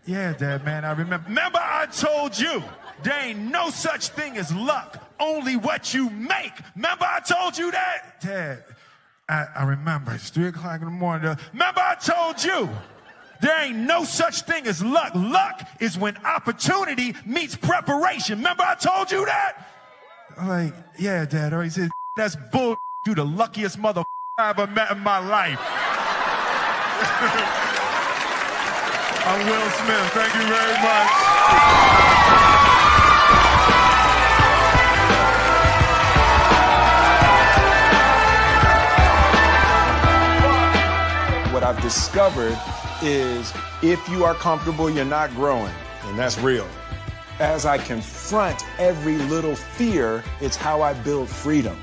yeah, Dad, man, I remember. Remember I told you there ain't no such thing as luck, only what you make. Remember I told you that? Dad, I remember. It's 3 o'clock in the morning. Remember I told you there ain't no such thing as luck. Luck is when opportunity meets preparation. Remember I told you that? I'm like, yeah, Dad. Or he said, that's bull. You the luckiest mother I ever met in my life. I'm Will Smith. Thank you very much. What I've discovered is if you are comfortable, you're not growing, and that's real. As I confront every little fear, it's how I build freedom.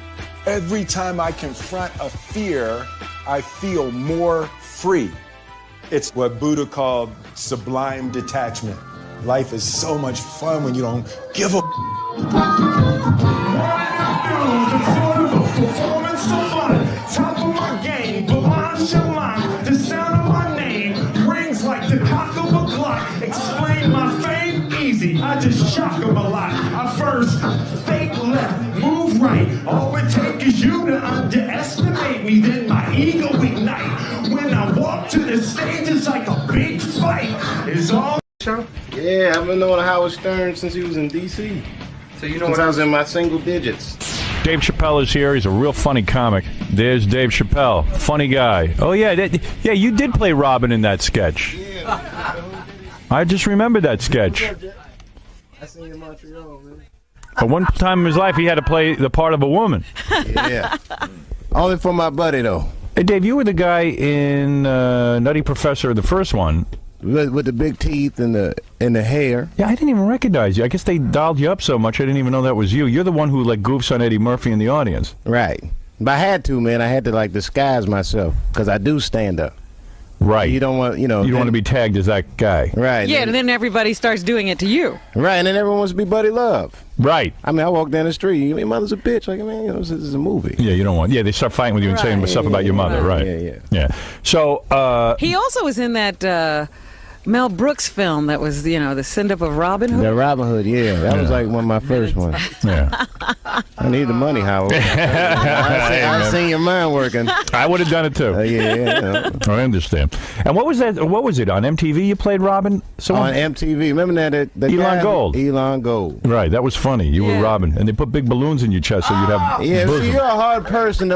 Every time I confront a fear, I feel more free. It's what Buddha called sublime detachment. Life is so much fun when you don't give a Performance so fun, top of my game, Balan Shaman, the sound of my name rings like the cock of a clock. Explain my fame easy, I just shock them a lot. I first fake left, move right. All it takes is you to underestimate me, then my ego ignite. When I walk to the stage, it's like a big fight. It's all Yeah. Yeah, I've been knowing Howard Stern since he was in D.C. So you know since what I was in my single digits. Dave Chappelle is here. He's a real funny comic. There's Dave Chappelle. Funny guy. Oh, yeah. Yeah, you did play Robin in that sketch. I just remembered that sketch. I seen you in Montreal, man. But one time in his life, he had to play the part of a woman. Yeah. Only for my buddy, though. Hey, Dave, you were the guy in Nutty Professor, the first one. With the big teeth and the hair. Yeah, I didn't even recognize you. I guess they dialed you up so much, I didn't even know that was you. You're the one who, like, goofs on Eddie Murphy in the audience. Right. But I had to, man. I had to, like, disguise myself because I do stand up. Right. You don't want, You don't want to be tagged as that guy. Right. Yeah, and then everybody starts doing it to you. Right, and then everyone wants to be Buddy Love. Right. I mean, I walk down the street. Your mother's a bitch. Like, man, this is a movie. Yeah, you don't want. Yeah, they start fighting with you and saying stuff about your mother. Right. Yeah. So. He also was in that Mel Brooks film that was, the send-up of Robin Hood. The Robin Hood, yeah. That was like one of my first ones. Yeah. I need the money, Howard. I seen your mind working. I would have done it too. Yeah. I understand. And what was that? What was it on MTV? You played Robin? On MTV. Remember that? Elon Gold. Elon Gold. Right. That was funny. You were Robin, and they put big balloons in your chest so you'd have. Yeah. bosom. See, you're a hard person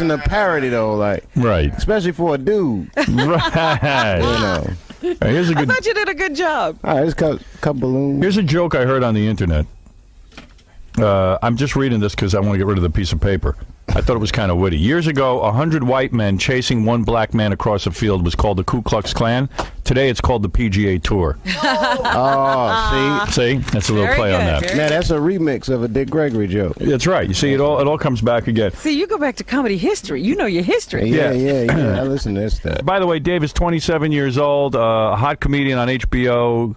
to parody though, like. Right. Especially for a dude. Right. Here's a good. I thought you did a good job. All right, let's cut balloons. Here's a joke I heard on the internet. I'm just reading this because I want to get rid of the piece of paper. I thought it was kind of witty. Years ago, 100 white men chasing one black man across a field was called the Ku Klux Klan. Today, it's called the PGA Tour. Oh, see? That's a little play on that. Now, that's a remix of a Dick Gregory joke. That's right. You see, it all comes back again. See, you go back to comedy history. You know your history. Yeah. I listen to this stuff. By the way, Dave is 27 years old, a hot comedian on HBO.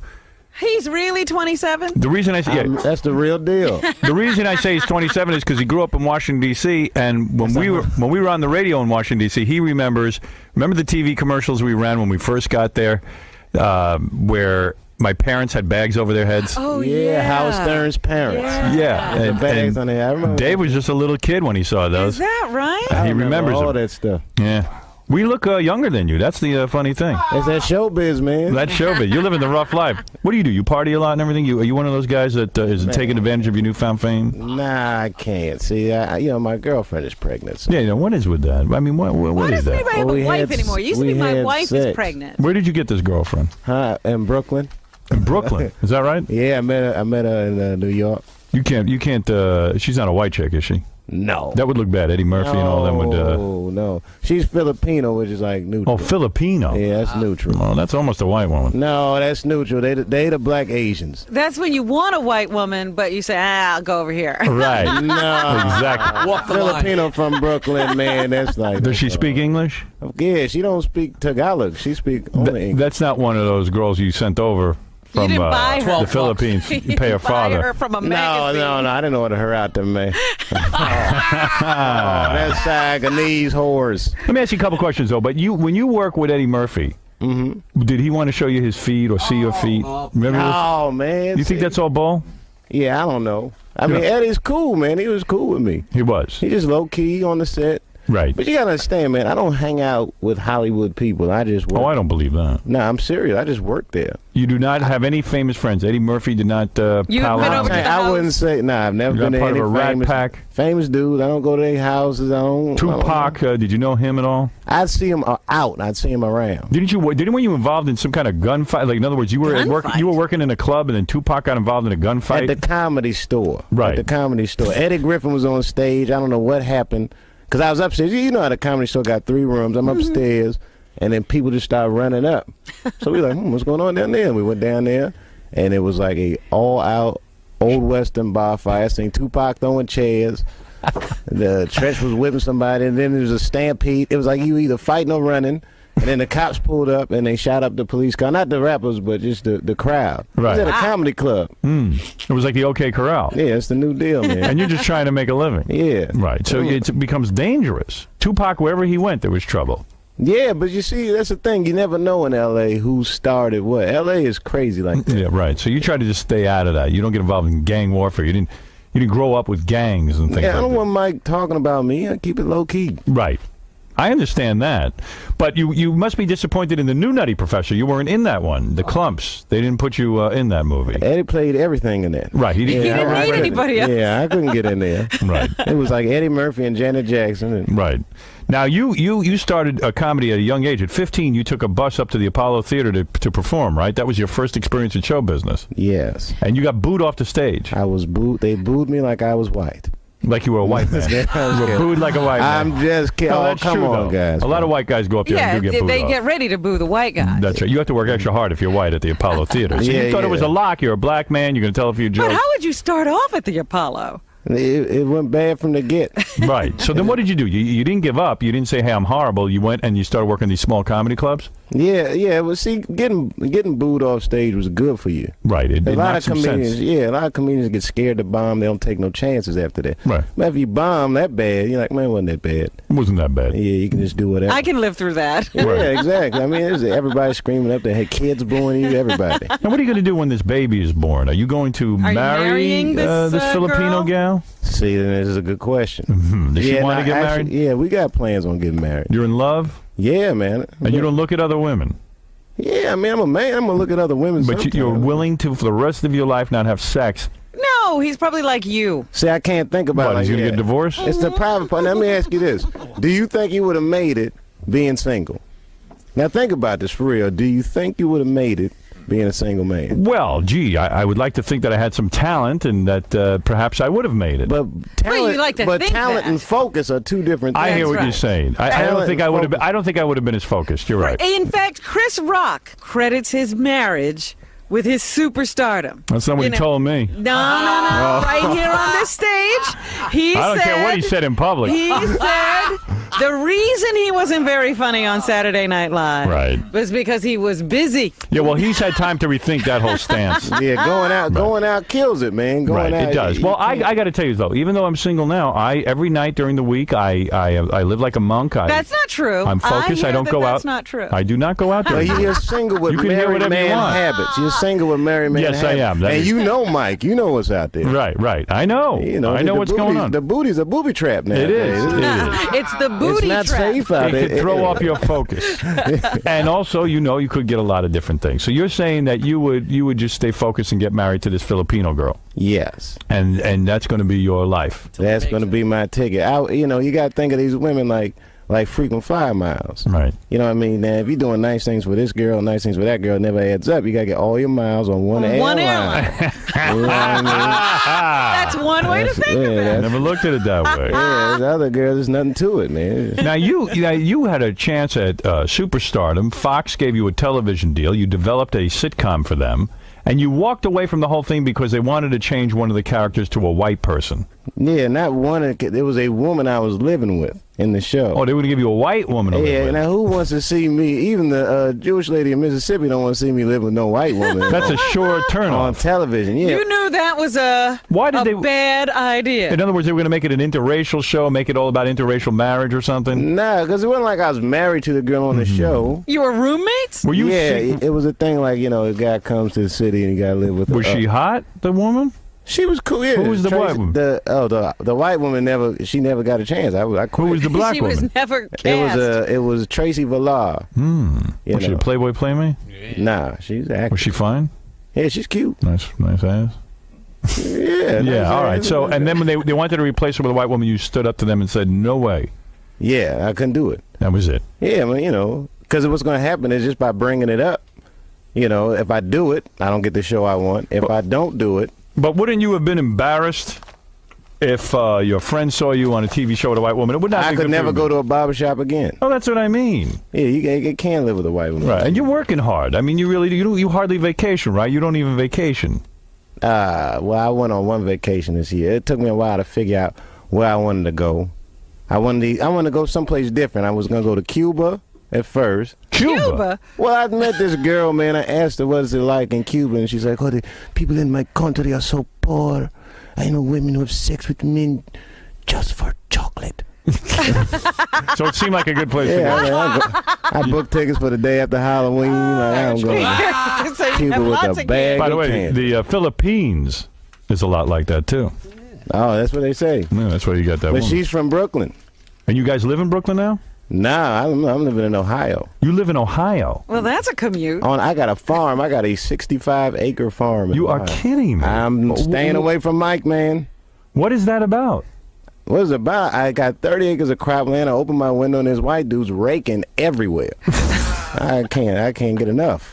He's really 27? The reason I say that's the real deal. The reason I say he's 27 is because he grew up in Washington D.C. and when we were on the radio in Washington D.C., he remember the TV commercials we ran when we first got there, where my parents had bags over their heads. Oh yeah, Howard Stern's parents. Yeah, and bags on there. I remember. Dave was just a little kid when he saw those. Is that right? He remembers all them. that stuff. Yeah. We look younger than you. That's the funny thing. It's that showbiz, man. That's showbiz. You live in the rough life. What do? You party a lot and everything? Are you one of those guys that is taking advantage of your newfound fame? Nah, I can't. See, my girlfriend is pregnant. So. Yeah, what is with that? I mean, what is that? Not even a wife anymore. It used to be my wife is pregnant. Where did you get this girlfriend? In Brooklyn. In Brooklyn, is that right? Yeah, I met her in New York. You can't. She's not a white chick, is she? No. That would look bad. Eddie Murphy and all them would. No. She's Filipino, which is like neutral. Oh, Filipino. Yeah, that's neutral. Oh, that's almost a white woman. No, that's neutral. They the black Asians. That's when you want a white woman, but you say, I'll go over here. Right. No. Exactly. Filipino from Brooklyn, man. That's like. Does she speak English? Yeah, she don't speak Tagalog. She speak only English. That's not one of those girls you sent over. From you didn't buy her. The Philippines. You pay her father. Buy her from a magazine. No, I didn't order her out to me. That's Saganese whores. Let me ask you a couple questions, though. But when you work with Eddie Murphy, did he want to show you his feet or see your feet? Remember this? Oh, man. You think that's all bull? Yeah, I don't know. I mean, Eddie's cool, man. He was cool with me. He was. He just low-key on the set. Right. But you got to understand, man, I don't hang out with Hollywood people. I just work. Oh, I don't believe that. No, I'm serious. I just work there. You do not have any famous friends. Eddie Murphy did not pal around. I wouldn't say, I've never been to part any of a rat pack. Famous dudes. I don't go to their houses. Tupac, did you know him at all? I'd see him out. I'd see him around. Didn't you involved in some kind of gunfight? Like, in other words, you were working in a club and then Tupac got involved in a gunfight? At the Comedy Store. Right. At the Comedy Store. Eddie Griffin was on stage. I don't know what happened. Because I was upstairs. You know how the Comedy Store got 3 rooms. I'm upstairs, and then people just started running up. So we were like, what's going on down there? And we went down there, and it was like a all-out Old Western bar fight. I seen Tupac throwing chairs. The Trench was whipping somebody, and then there was a stampede. It was like you either fighting or running. And then the cops pulled up, and they shot up the police car. Not the rappers, but just the crowd. Right. It was at a comedy club. It was like the OK Corral. Yeah, it's the new deal, man. And you're just trying to make a living. Yeah. Right. So it becomes dangerous. Tupac, wherever he went, there was trouble. Yeah, but you see, that's the thing. You never know in L.A. who started what. L.A. is crazy like that. Yeah, right. So you try to just stay out of that. You don't get involved in gang warfare. You didn't grow up with gangs and things like that. I don't want Mike talking about me. I keep it low-key. Right. I understand that. But you must be disappointed in the new Nutty Professor. You weren't in that one. The Clumps. They didn't put you in that movie. Eddie played everything in that. Right. He didn't need anybody else. Yeah, I couldn't get in there. Right. It was like Eddie Murphy and Janet Jackson. And right. Now, you started a comedy at a young age. At 15, you took a bus up to the Apollo Theater to perform, right? That was your first experience in show business. Yes. And you got booed off the stage. I was booed. They booed me like I was white. Like you were a white man. You were booed like a white man. I'm just kidding. No, Oh, that's come true, on, though. guys. A lot of white guys go up there and do get booed they off. get ready to boo the white guy. That's right. You have to work extra hard if you're white at the Apollo Theater. So you thought it was a lock. You're a black man. You're going to tell a few jokes. But how would you start off at the Apollo? It went bad from the get. Right. So then what did you do? You didn't give up. You didn't say, hey, I'm horrible. You went and you started working these small comedy clubs? Yeah. Well, see, getting booed off stage was good for you. Right. It a lot of some comedians, sense. yeah, a lot of comedians get scared to bomb. They don't take no chances after that. Right. But if you bomb that bad, you're like, man, it wasn't that bad. It wasn't that bad. Yeah, you can just do whatever. I can live through that. Yeah, exactly. I mean, everybody screaming up there, had kids booing you, everybody. Now, what are you going to do when this baby is born? Are you going to marry this Filipino gal? See, then this is a good question. Mm-hmm. Does she want to get married? Yeah, we got plans on getting married. You're in love? Yeah, man. And you don't look at other women? Yeah, I mean, I'm a man. I'm going to look at other women But you're willing to, for the rest of your life, not have sex? No, he's probably like you. See, I can't think about it. He's going to get divorced? It's the private part. Now, let me ask you this. Do you think you would have made it being single? Now, think about this for real. Do you think you would have made it being a single man? Well, gee, I would like to think that I had some talent and that perhaps I would have made it. But talent, you like to think talent that. and focus are two different things. I hear what you're saying. I don't think I would have. I don't think I would have been as focused. You're right. In fact, Chris Rock credits his marriage with his superstardom. That's not what he told me. No. Right here on this stage, I don't care what he said in public. He said the reason he wasn't very funny on Saturday Night Live was because he was busy. Yeah, well, he's had time to rethink that whole stance. Yeah, going out kills it, man. Going out, it does. Well, I got to tell you though, even though I'm single now, every night during the week I live like a monk. That's not true. I'm focused. I don't go out. That's not true. I do not go out there. Well, you're single with married man habits. You're single with married man habits. Yes, I am. And you know, Mike, you know what's out there. Right. I know. I know what's going on. The booty's a booby trap now. It is. It's the booty trap. It's not safe out there. there. It could throw off your focus. And also, you could get a lot of different things. So you're saying that you would just stay focused and get married to this Filipino girl. Yes. And that's going to be your life. That's going to be my ticket. You got to think of these women like frequent flyer miles. Right. You know what I mean? Now, if you're doing nice things for this girl, nice things for that girl, it never adds up. You got to get all your miles on one airline. You know what I mean? That's one way to think of it. I never looked at it that way. Yeah, the other girl, there's nothing to it, man. Now, you had a chance at superstardom. Fox gave you a television deal. You developed a sitcom for them. And you walked away from the whole thing because they wanted to change one of the characters to a white person. Yeah, not one. There was a woman I was living with in the show. Oh, they would give you a white woman to live with. Now who wants to see me? Even the Jewish lady in Mississippi don't want to see me live with no white woman. That's a sure turn on television. Yeah. You knew that was a bad idea. In other words, they were going to make it an interracial show, make it all about interracial marriage or something? Nah, because it wasn't like I was married to the girl on the show. You were roommates? Were you? Yeah, it was a thing like, a guy comes to the city and you got to live with her. Was she hot, the woman? She was cool. Yeah. Who was the white woman? The white woman never got a chance. I quit. Who was the black she woman? was never cast. It was Tracy Villar. Was she a Playboy Playmate? Nah, she's active. Was she fine? Yeah, she's cute. Nice ass. Yeah. Yeah. All right. So, and then when they wanted to replace her with a white woman, you stood up to them and said, "No way." Yeah, I couldn't do it. That was it. Yeah, because what's going to happen is just by bringing it up. If I do it, I don't get the show I want. If I don't do it. But wouldn't you have been embarrassed if your friend saw you on a TV show with a white woman? It would not. I could never go to a barbershop again. Oh, that's what I mean. Yeah, you can't live with a white woman. Right, and you're working hard. I mean, you hardly vacation, right? You don't even vacation. Well, I went on one vacation this year. It took me a while to figure out where I wanted to go. I wanted to go someplace different. I was going to go to Cuba at first. Cuba? Well, I met this girl, man. I asked her what is it like in Cuba, and she's like, "Oh, the people in my country are so poor. I know women who have sex with men just for chocolate." So it seemed like a good place to go. I booked tickets for the day after Halloween. I'm going to Cuba with a bag. By the way, the Philippines is a lot like that too. Oh, that's what they say. Yeah, that's why you got that. But woman. she's from Brooklyn. And you guys live in Brooklyn now? Nah, I'm living in Ohio. You live in Ohio? Well, that's a commute. I got a farm. I got a 65-acre farm. You are kidding me. I'm staying away from Mike, man. What is that about? What is it about? I got 30 acres of cropland. I open my window and this white dude's raking everywhere. I can't get enough.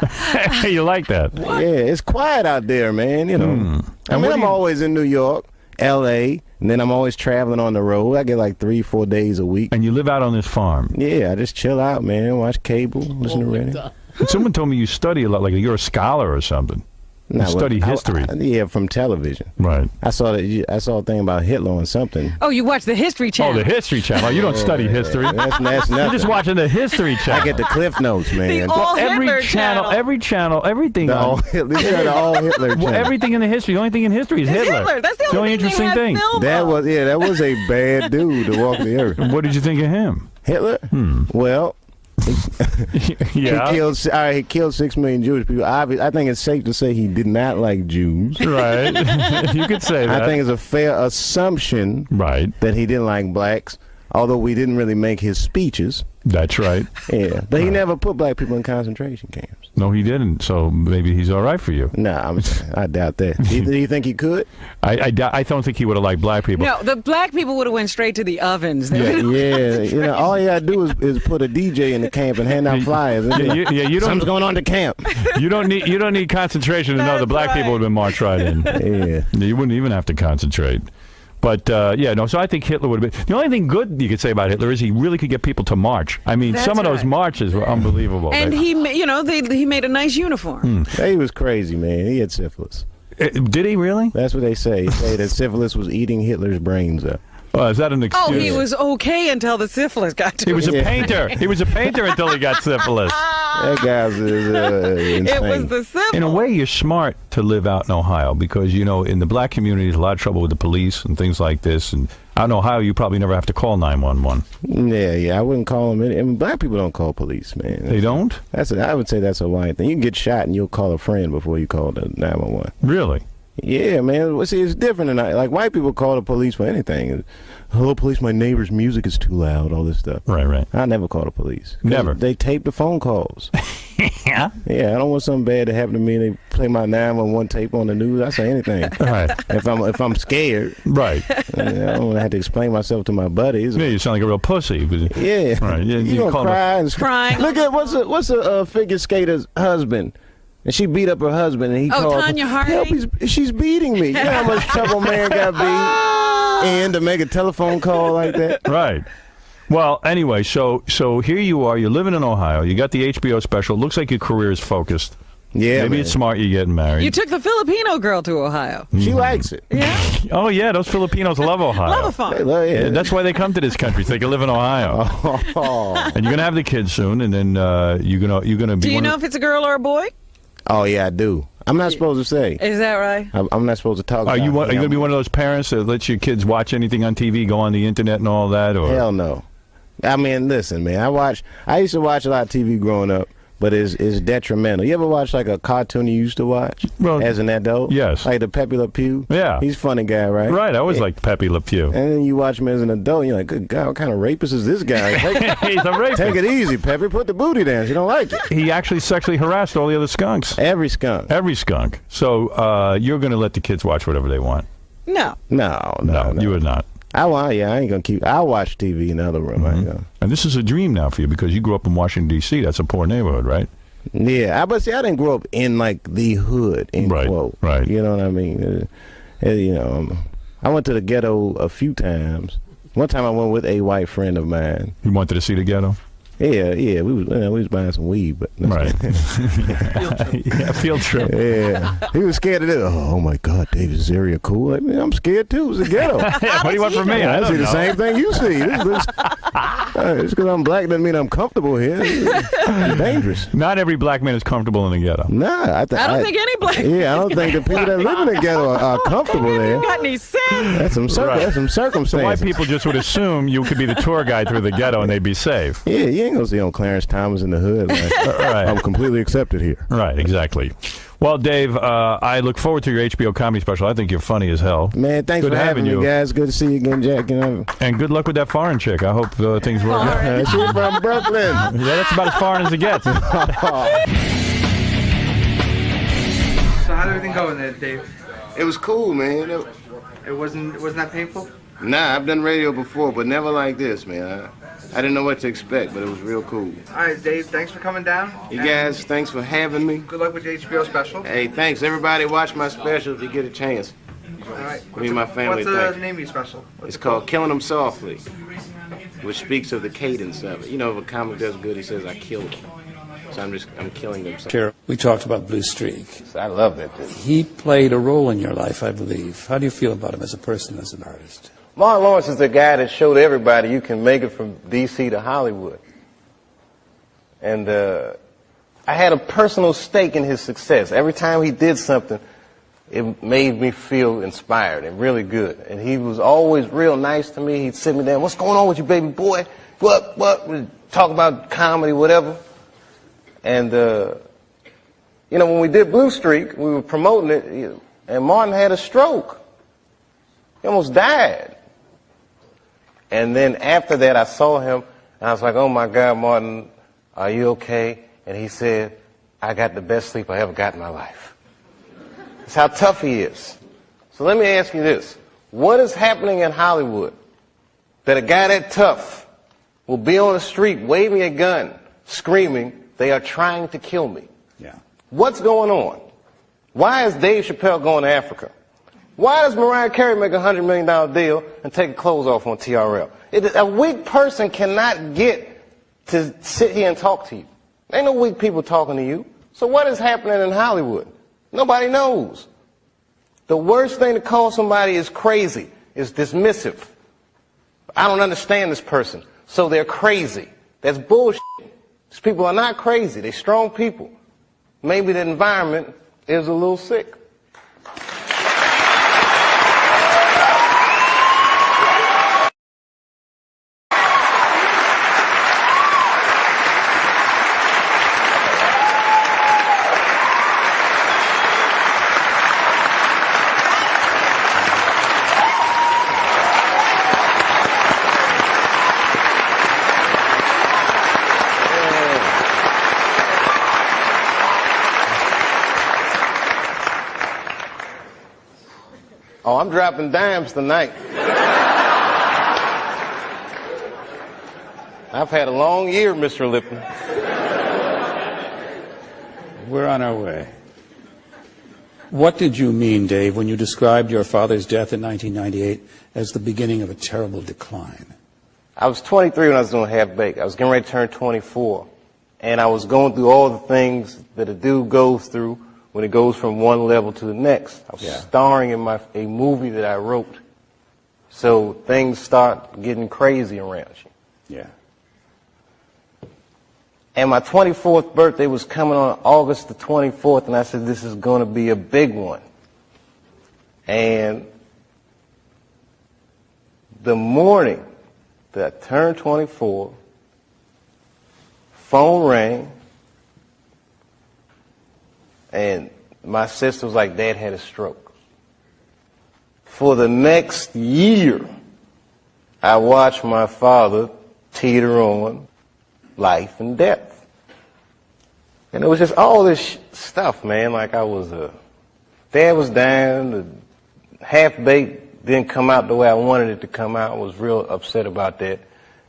You like that? Yeah, it's quiet out there, man. You know. I mean, I'm always in New York, L.A., and then I'm always traveling on the road. I get like 3-4 days a week. And you live out on this farm? Yeah, I just chill out, man. Watch cable, listen to radio. Someone told me you study a lot, like you're a scholar or something. You study history. Yeah, from television. Right. I saw a thing about Hitler on something. Oh, you watch the History Channel. Oh, the History Channel. You don't study history. That's nothing. You're just watching the History Channel. I get the Cliff Notes, man. Every channel, everything. The All Hitler channel. Well, everything in the history. The only thing in history is Hitler. That's the only interesting thing. That was a bad dude to walk the earth. What did you think of him? Hitler? Well, yeah. He killed 6 million Jewish people. I think it's safe to say he did not like Jews. Right. You could say that. I think it's a fair assumption that he didn't like blacks, although we didn't really make his speeches. That's right. Yeah, but he never put black people in concentration camps. No, he didn't. So maybe he's all right for you. Nah, I doubt that. Do you think he could? I don't think he would have liked black people. No, the black people would have went straight to the ovens. Yeah. You know, all you gotta do is put a DJ in the camp and hand out flyers. You don't. Something's going on at the camp. You don't need concentration to know the black people would have been marched right in. Yeah. You wouldn't even have to concentrate. But, so I think Hitler would have been... The only thing good you could say about Hitler is he really could get people to march. I mean, some of those marches were unbelievable. And he made a nice uniform. He was crazy, man. He had syphilis. Did he really? That's what they say. They say that syphilis was eating Hitler's brains up. Oh, is that an excuse? Oh, he was okay until the syphilis got to him. He was a painter. He was a painter until he got syphilis. That guy's insane. It was the syphilis. In a way, you're smart to live out in Ohio because, in the black community, there's a lot of trouble with the police and things like this. And out in Ohio, you probably never have to call 911. Yeah, I wouldn't call them. I mean, black people don't call police, man. They don't? I would say that's a white thing. You can get shot and you'll call a friend before you call the 911. Really? Yeah, man. See, it's different than like white people call the police for anything. Hello, police. My neighbor's music is too loud. All this stuff. Right. I never call the police. Never. They tape the phone calls. Yeah. Yeah. I don't want something bad to happen to me. And they play my 911 tape on the news. I say anything. Right. If I'm scared. Right. I don't have to explain myself to my buddies. Yeah, you sound like a real pussy. Yeah. Right. You gonna cry and crying. Look at what's a figure skater's husband. And she beat up her husband, and he called Tanya Harding? Help, she's beating me. You know how much trouble man got beat and to make a telephone call like that? Right. Well, anyway, so here you are. You're living in Ohio. You got the HBO special. Looks like your career is focused. Yeah, maybe it's smart you're getting married. You took the Filipino girl to Ohio. She likes it. Yeah. Oh, yeah, those Filipinos love Ohio. Love a farm. Yeah, that's why they come to this country, so they can live in Ohio. And you're going to have the kids soon, and then you're gonna be... Do you know if it's a girl or a boy? Oh, yeah, I do. I'm not supposed to say. Is that right? I'm not supposed to talk about it. Are you going to be one of those parents that lets your kids watch anything on TV, go on the internet and all that? Or? Hell no. I mean, listen, man, I used to watch a lot of TV growing up, but it's detrimental. You ever watch like a cartoon you used to watch as an adult? Yes. Like the Pepe Le Pew? Yeah. He's a funny guy, right? Right, I always liked Pepe Le Pew. And then you watch him as an adult, and you're like, good God, what kind of rapist is this guy? He's a rapist. Take it easy, Pepe. Put the booty down. You don't like it. He actually sexually harassed all the other skunks. Every skunk. Every skunk. So you're going to let the kids watch whatever they want? No. No. You would not. I ain't gonna keep. I'll watch TV in the other room. Mm-hmm. And this is a dream now for you because you grew up in Washington D.C. That's a poor neighborhood, right? Yeah, but see, I didn't grow up in like the hood. Quote. Right. You know what I mean? I went to the ghetto a few times. One time I went with a white friend of mine. You wanted to see the ghetto? Yeah, we was buying some weed, but right. Field trip. Yeah, he was scared of it. Oh my God, Dave, is this area cool? I mean, I'm scared too. It's a ghetto. What do you want from me? I see the same thing you see. It's because I'm black doesn't mean I'm comfortable here. It's dangerous. Not every black man is comfortable in the ghetto. Nah, I don't think any black. Yeah, I don't think the people that live in the ghetto are comfortable there. You got any sense? That's some circumstances. So white people just would assume you could be the tour guide through the ghetto and they'd be safe. Yeah, you ain't gonna see on Clarence Thomas in the hood. Like, right. I'm completely accepted here. Right, exactly. Well, Dave, I look forward to your HBO comedy special. I think you're funny as hell. Man, thanks Good for having me, you. guys. Good to see you again, Jack. And good luck with that foreign chick. I hope things work out. She's from Brooklyn. Yeah, that's about as foreign as it gets. So how did everything go in there, Dave? It was cool, man. It wasn't that painful? Nah, I've done radio before, but never like this, man. I didn't know what to expect, but it was real cool. All right, Dave, thanks for coming down. You guys, thanks for having me. Good luck with the HBO special. Hey, thanks. Everybody watch my special if you get a chance. All right. Me and my family. What's the name of your special? It's called Killing Them Softly, which speaks of the cadence of it. You know, if a comic does good, he says, I killed him. So I'm killing them softly. Sure. We talked about Blue Streak. I love that dude. He played a role in your life, I believe. How do you feel about him as a person, as an artist? Martin Lawrence is the guy that showed everybody you can make it from D.C. to Hollywood. And I had a personal stake in his success. Every time he did something, it made me feel inspired and really good. And he was always real nice to me. He'd sit me down, what's going on with you, baby boy? What? We'd talk about comedy, whatever. And, you know, when we did Blue Streak, we were promoting it, and Martin had a stroke. He almost died. And then after that, I saw him, and I was like, oh, my God, Martin, are you okay? And he said, I got the best sleep I ever got in my life. That's how tough he is. So let me ask you this. What is happening in Hollywood that a guy that tough will be on the street waving a gun, screaming, they are trying to kill me? Yeah. What's going on? Why is Dave Chappelle going to Africa? Why does Mariah Carey make a $100 million deal and take her clothes off on TRL? A weak person cannot get to sit here and talk to you. Ain't no weak people talking to you. So what is happening in Hollywood? Nobody knows. The worst thing to call somebody is crazy, is dismissive. I don't understand this person, so they're crazy. That's bullshit. These people are not crazy. They're strong people. Maybe the environment is a little sick. Oh, I'm dropping dimes tonight. I've had a long year, Mr. Lipton. We're on our way. What did you mean, Dave, when you described your father's death in 1998 as the beginning of a terrible decline? I was 23 when I was doing Half Baked. I was getting ready to turn 24. And I was going through all the things that a dude goes through when it goes from one level to the next. I was starring in a movie that I wrote. So things start getting crazy around you. Yeah. And my 24th birthday was coming on August the 24th, and I said, this is going to be a big one. And the morning that I turned 24, phone rang, and my sister was like, Dad had a stroke. For the next year, I watched my father teeter on life and death. And it was just all this stuff, man. Like Dad was dying, the Half Baked didn't come out the way I wanted it to come out. I was real upset about that.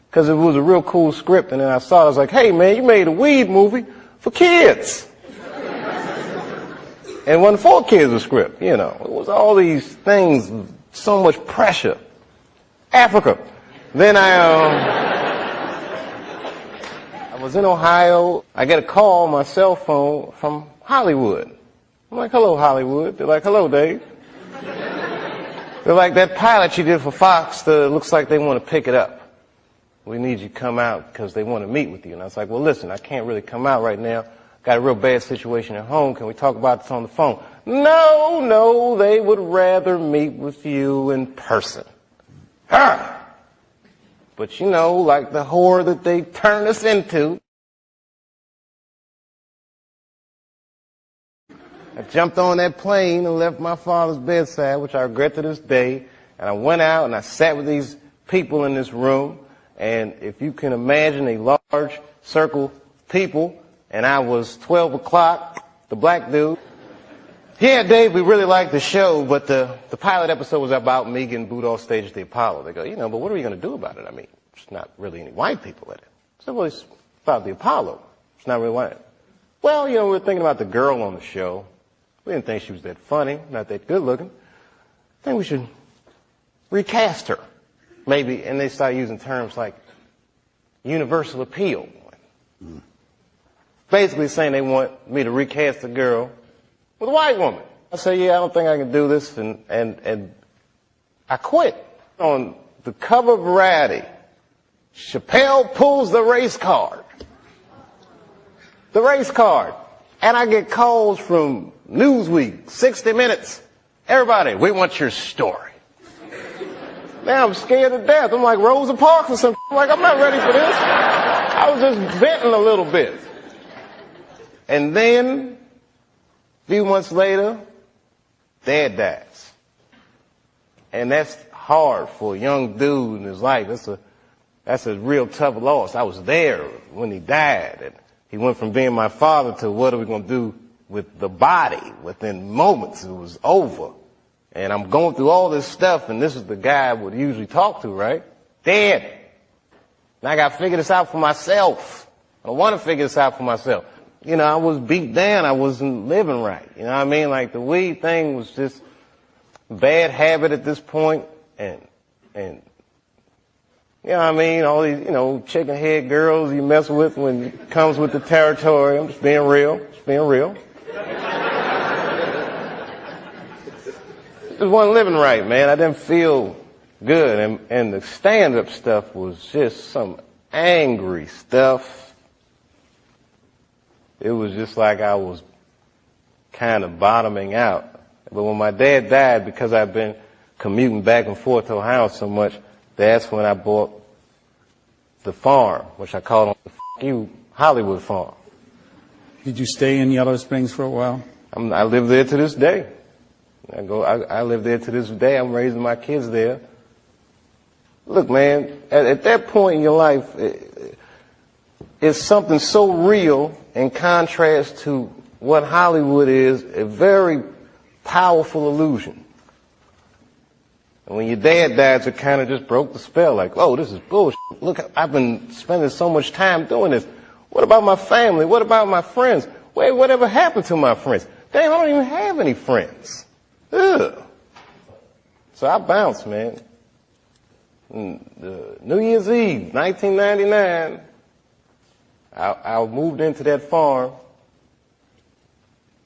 Because it was a real cool script, and then I saw it, I was like, hey man, you made a weed movie for kids. And it wasn't for kids, a script, you know. It was all these things, so much pressure. Africa. Then I was in Ohio. I get a call on my cell phone from Hollywood. I'm like, hello, Hollywood. They're like, hello, Dave. They're like, that pilot you did for Fox, looks like they want to pick it up. We need you to come out because they want to meet with you. And I was like, well, listen, I can't really come out right now. Got a real bad situation at home. Can we talk about this on the phone? No, they would rather meet with you in person. But you know, like the whore that they turn us into. I jumped on that plane and left my father's bedside, which I regret to this day. And I went out and I sat with these people in this room. And if you can imagine a large circle of people, and I was 12 o'clock, the black dude. Yeah, Dave, we really liked the show, but the pilot episode was about me getting booed off stage at the Apollo. They go, but what are we going to do about it? I mean, there's not really any white people in it. I said, well, it's about the Apollo. It's not really white. Well, we were thinking about the girl on the show. We didn't think she was that funny, not that good looking. I think we should recast her. Maybe, and they started using terms like universal appeal. Basically saying they want me to recast the girl with a white woman. I said, yeah, I don't think I can do this, and I quit. On the cover of Variety, Chappelle pulls the race card. The race card. And I get calls from Newsweek, 60 Minutes. Everybody, we want your story. Now I'm scared to death. I'm like Rosa Parks or something. I'm like, I'm not ready for this. I was just venting a little bit. And then, a few months later, Dad dies. And that's hard for a young dude in his life. That's a real tough loss. I was there when he died. And he went from being my father to what are we going to do with the body? Within moments, it was over. And I'm going through all this stuff, and this is the guy I would usually talk to, right? Dad. And I got to figure this out for myself. I don't want to figure this out for myself. I was beat down. I wasn't living right. You know what I mean? Like the weed thing was just a bad habit at this point. And you know what I mean? All these, chicken head girls you mess with when it comes with the territory. I'm just being real. Just being real. Just wasn't living right, man. I didn't feel good. And the stand-up stuff was just some angry stuff. It was just like I was kind of bottoming out. But when my dad died, because I've been commuting back and forth to Ohio so much, that's when I bought the farm, which I called the F*** you Hollywood farm. Did you stay in Yellow Springs for a while? I live there to this day. I live there to this day. I'm raising my kids there. Look, man, at that point in your life, it's something so real in contrast to what Hollywood is, a very powerful illusion. And when your dad died, it kind of just broke the spell. Like, oh, this is bullshit. Look, I've been spending so much time doing this. What about my family? What about my friends? Wait, whatever happened to my friends? Damn, I don't even have any friends. Ugh. So I bounced, man. New Year's Eve, 1999, I moved into that farm,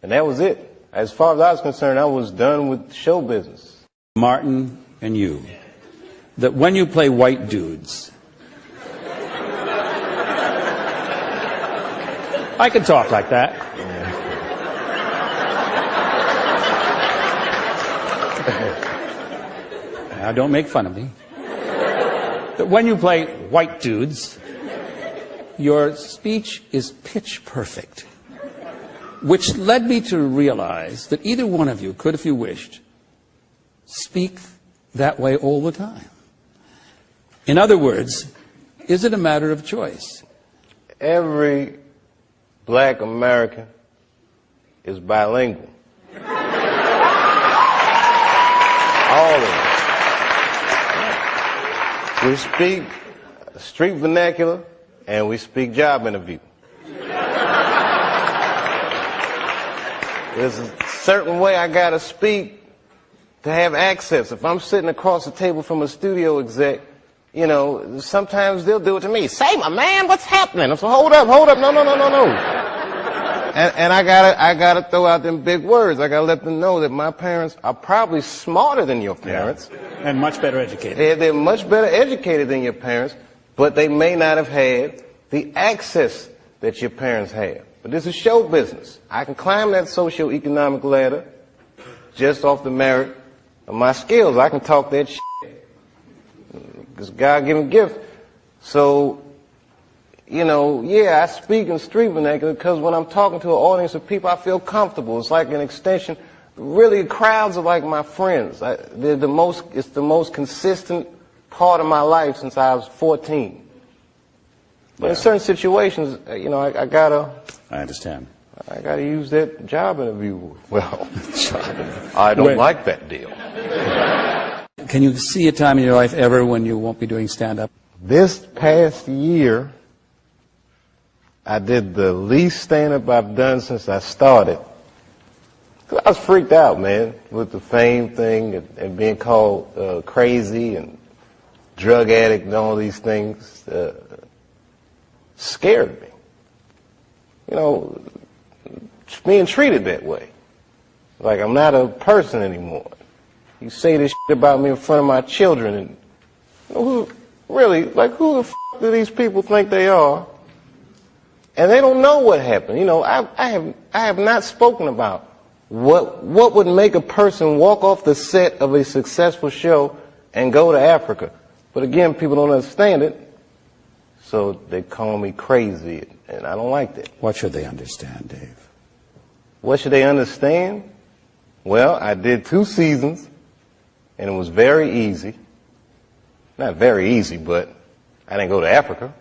and that was it. As far as I was concerned, I was done with show business. Martin and you, that when you play white dudes, I can talk like that. Now, don't make fun of me. That when you play white dudes, your speech is pitch perfect, which led me to realize that either one of you could, if you wished, speak that way all the time. In other words, is it a matter of choice? Every black American is bilingual. All of them. We speak street vernacular and we speak job interview. There's a certain way I gotta speak to have access. If I'm sitting across the table from a studio exec, sometimes they'll do it to me. Say, my man, what's happening? I'm like, hold up, no. And I gotta throw out them big words. I gotta let them know that my parents are probably smarter than your parents. Yeah. And much better educated. They're much better educated than your parents, but they may not have had the access that your parents have. But this is show business. I can climb that socioeconomic ladder just off the merit of my skills. I can talk that shit. It's a God-given gift. So, you know, yeah, I speak in street vernacular because when I'm talking to an audience of people, I feel comfortable. It's like an extension. Really, crowds are like my friends. It's the most consistent part of my life since I was 14. But in certain situations, you know, I gotta. I understand. I gotta use that job interview. Well, I don't like that deal. Can you see a time in your life ever when you won't be doing stand-up? This past year, I did the least stand-up I've done since I started. 'Cause I was freaked out, man, with the fame thing and being called crazy and drug addict and all these things. Scared me. You know, being treated that way. Like I'm not a person anymore. You say this shit about me in front of my children, and you know, who the f*** do these people think they are? And they don't know what happened. You know, I have not spoken about what would make a person walk off the set of a successful show and go to Africa. But again, people don't understand it, so they call me crazy, and I don't like that. What should they understand, Dave? What should they understand? Well, I did 2 seasons, and it was very easy. Not very easy, but I didn't go to Africa.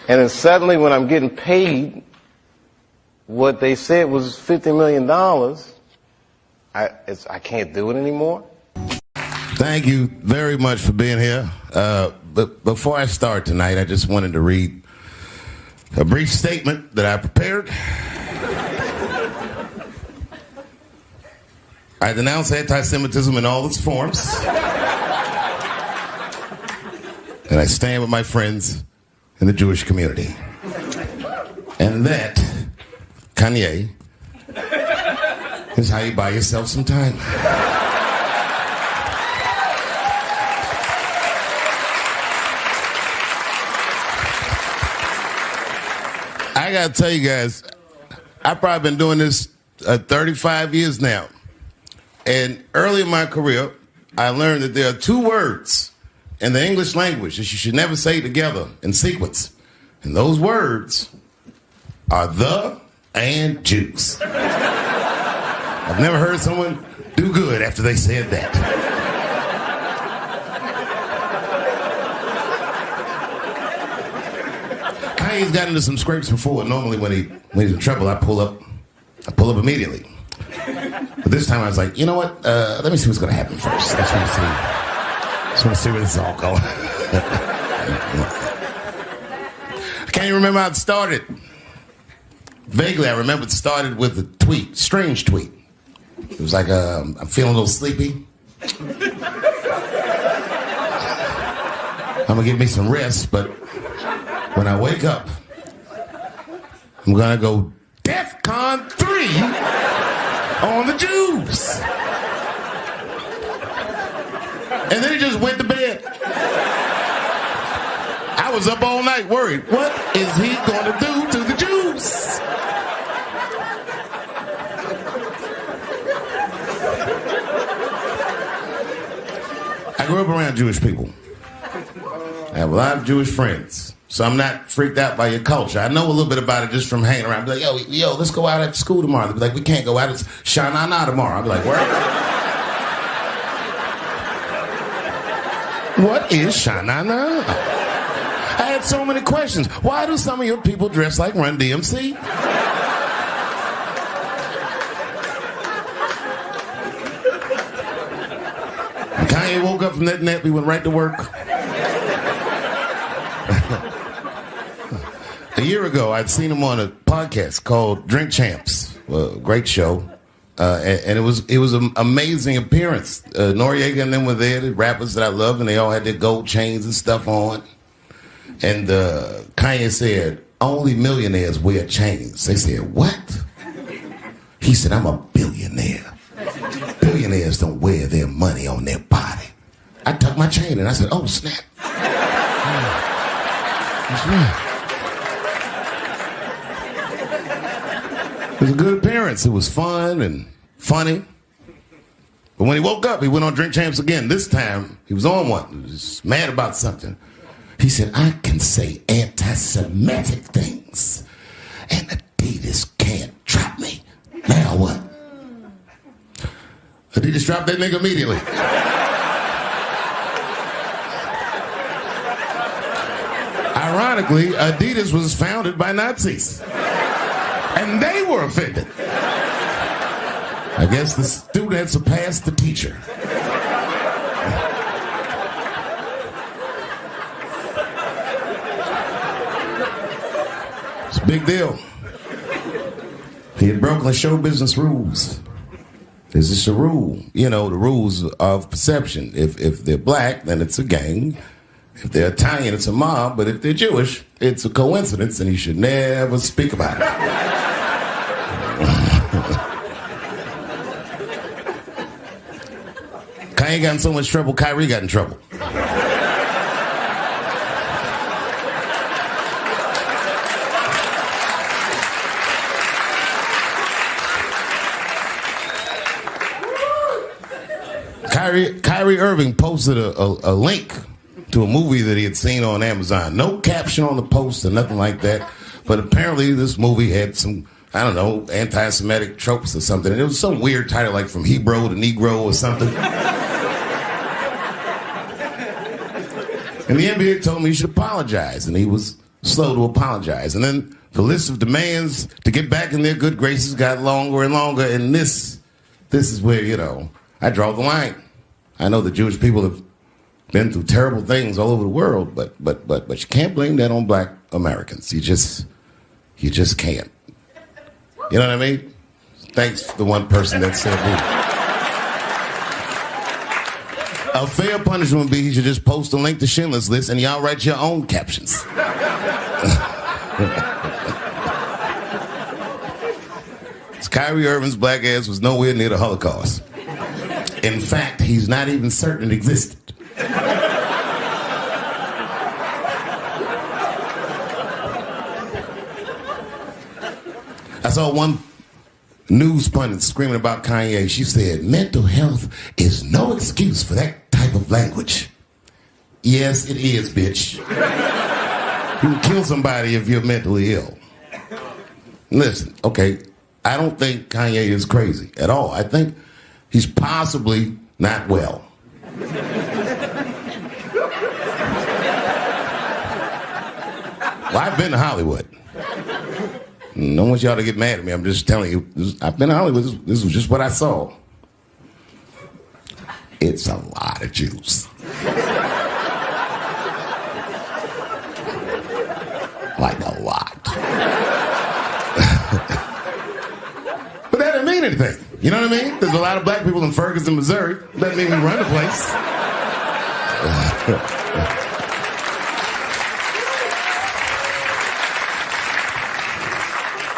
And then suddenly, when I'm getting paid what they said was $50 million, I can't do it anymore. Thank you very much for being here. But before I start tonight, I just wanted to read a brief statement that I prepared. I denounce anti-Semitism in all its forms. And I stand with my friends in the Jewish community. And that, Kanye, is how you buy yourself some time. I gotta tell you guys, I've probably been doing this 35 years now. And early in my career, I learned that there are 2 words in the English language that you should never say together in sequence. And those words are the and juice. I've never heard someone do good after they said that. Kanye's gotten into some scrapes before. Normally when he's in trouble, I pull up immediately. But this time I was like, you know what? Let me see what's gonna happen first. I just want to see where this is all going. I can't even remember how it started. Vaguely, I remember it started with a tweet, strange tweet. It was like, I'm feeling a little sleepy. I'm gonna give me some rest, but when I wake up, I'm gonna go DEFCON 3 on the Jews. And then he just went to bed. I was up all night worried. What is he going to do to the Jews? I grew up around Jewish people. I have a lot of Jewish friends. So I'm not freaked out by your culture. I know a little bit about it just from hanging around. I'll be like, yo, let's go out after school tomorrow. They'll be like, we can't go out. It's Shana Na tomorrow. I'll be like, where? What is Shana Na? I had so many questions. Why do some of your people dress like Run DMC? Kanye woke up from that nap. We went right to work. A year ago, I'd seen him on a podcast called Drink Champs. Great show. And it was an amazing appearance. Noriega and them were there, the rappers that I love, and they all had their gold chains and stuff on. And Kanye said, only millionaires wear chains. They said, what? He said, I'm a billionaire. Billionaires don't wear their money on their body. I tucked my chain and I said, oh, snap. That's right. It was a good appearance. It was fun and funny. But when he woke up, he went on Drink Champs again. This time, he was on one. He was mad about something. He said, I can say anti-Semitic things, and Adidas can't drop me. Now what? Adidas dropped that nigga immediately. Ironically, Adidas was founded by Nazis. And they were offended. I guess the student surpassed the teacher. It's a big deal. He had broken the show business rules. There's just a rule. You know, the rules of perception. If they're black, then it's a gang. If they're Italian, it's a mob. But if they're Jewish, it's a coincidence, and you should never speak about it. Kanye got in so much trouble, Kyrie got in trouble. Kyrie Irving posted a link to a movie that he had seen on Amazon. No caption on the post or nothing like that. But apparently this movie had some, I don't know, anti-Semitic tropes or something. And it was some weird title like From Hebrew to Negro or something. And the NBA told me he should apologize. And he was slow to apologize. And then the list of demands to get back in their good graces got longer and longer. And this is where, you know, I draw the line. I know the Jewish people have been through terrible things all over the world, but you can't blame that on black Americans. You just can't. You know what I mean? Thanks to the one person that said that. A fair punishment would be he should just post a link to Schindler's List and y'all write your own captions. Kyrie Irving's black ass was nowhere near the Holocaust. In fact, he's not even certain it existed. I saw one news pundit screaming about Kanye. She said, mental health is no excuse for that type of language. Yes, it is, bitch. You can kill somebody if you're mentally ill. Listen, okay, I don't think Kanye is crazy at all. I think he's possibly not well. Well, I've been to Hollywood. I don't want y'all to get mad at me. I'm just telling you. I've been to Hollywood. This was just what I saw. It's a lot of Jews. Like a lot. But that didn't mean anything. You know what I mean? There's a lot of black people in Ferguson, Missouri. Doesn't mean we run the place.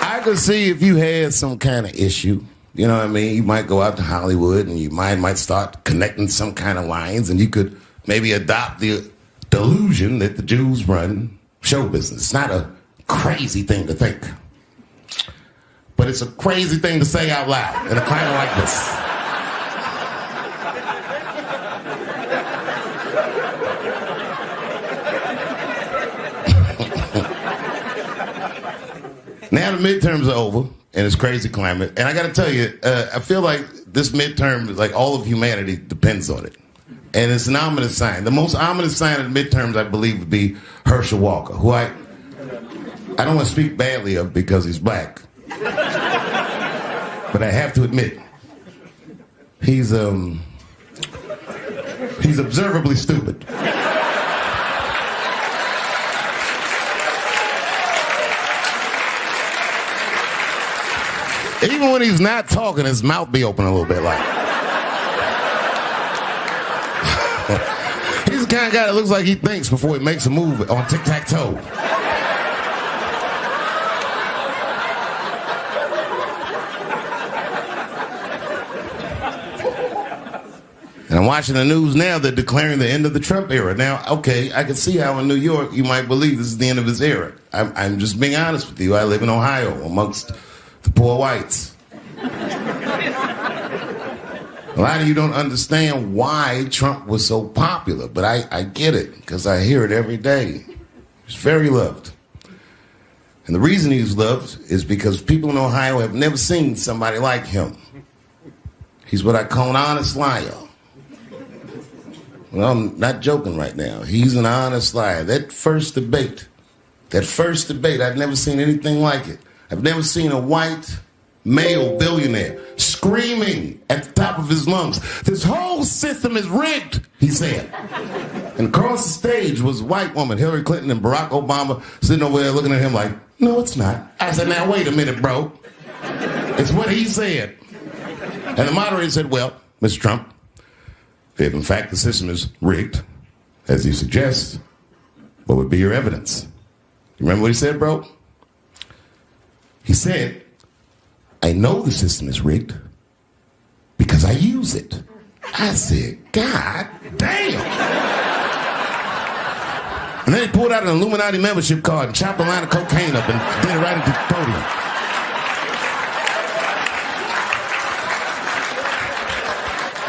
I could see if you had some kind of issue. You know what I mean? You might go out to Hollywood and your mind might start connecting some kind of lines, and you could maybe adopt the delusion that the Jews run show business. It's not a crazy thing to think. But it's a crazy thing to say out loud in a climate like this. Now the midterms are over in this crazy climate, and I got to tell you, I feel like this midterm, like all of humanity depends on it. And it's an ominous sign. The most ominous sign of the midterms, I believe, would be Herschel Walker, who I don't want to speak badly of because he's black. But I have to admit, he's observably stupid. Even when he's not talking, his mouth be open a little bit like. He's the kind of guy that looks like he thinks before he makes a move on tic-tac-toe. And I'm watching the news now, they're declaring the end of the Trump era. Now, okay, I can see how in New York you might believe this is the end of his era. I'm just being honest with you. I live in Ohio amongst the poor whites. A lot of you don't understand why Trump was so popular, but I get it because I hear it every day. He's very loved. And the reason he's loved is because people in Ohio have never seen somebody like him. He's what I call an honest liar. Well, I'm not joking right now. He's an honest liar. That first debate, I'd never seen anything like it. I've never seen a white male billionaire screaming at the top of his lungs, "This whole system is rigged," he said. And across the stage was a white woman, Hillary Clinton and Barack Obama, sitting over there looking at him like, "No, it's not." I said, "Now, wait a minute, bro. It's what he said." And the moderator said, "Well, Mr. Trump, if in fact the system is rigged, as you suggest, what would be your evidence?" You remember what he said, bro? He said, "I know the system is rigged because I use it." I said, "God damn." And then he pulled out an Illuminati membership card and chopped a line of cocaine up and did it right at the podium.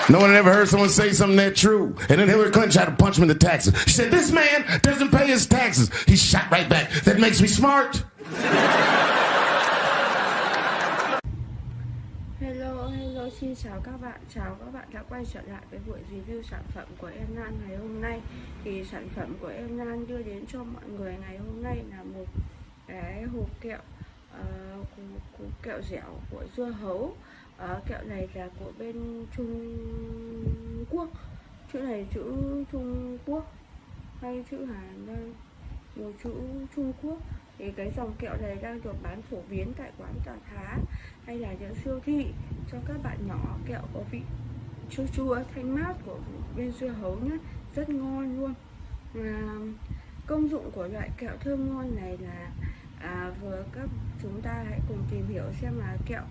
No one had ever heard someone say something that true. And then Hillary Clinton tried to punch him in the taxes. She said, "This man doesn't pay his taxes." He shot right back. "That makes me smart." Hello, xin chào các bạn đã quay trở lại với buổi review sản phẩm của em Lan ngày hôm nay. Thì sản phẩm của em Lan đưa đến cho mọi người ngày hôm nay là một cái hộp kẹo kẹo dẻo của dưa hấu. Kẹo này là của bên Trung Quốc, chữ này chữ Trung Quốc hay chữ Hàn đây, nhiều chữ Trung Quốc. Thì cái dòng kẹo này đang được bán phổ biến tại quán tạp hóa hay là những siêu thị cho các bạn nhỏ. Kẹo có vị chua chua thanh mát của bên dưa hấu nhé, rất ngon luôn. Công dụng của loại kẹo thơm ngon này là vừa các chúng ta hãy cùng tìm hiểu xem là kẹo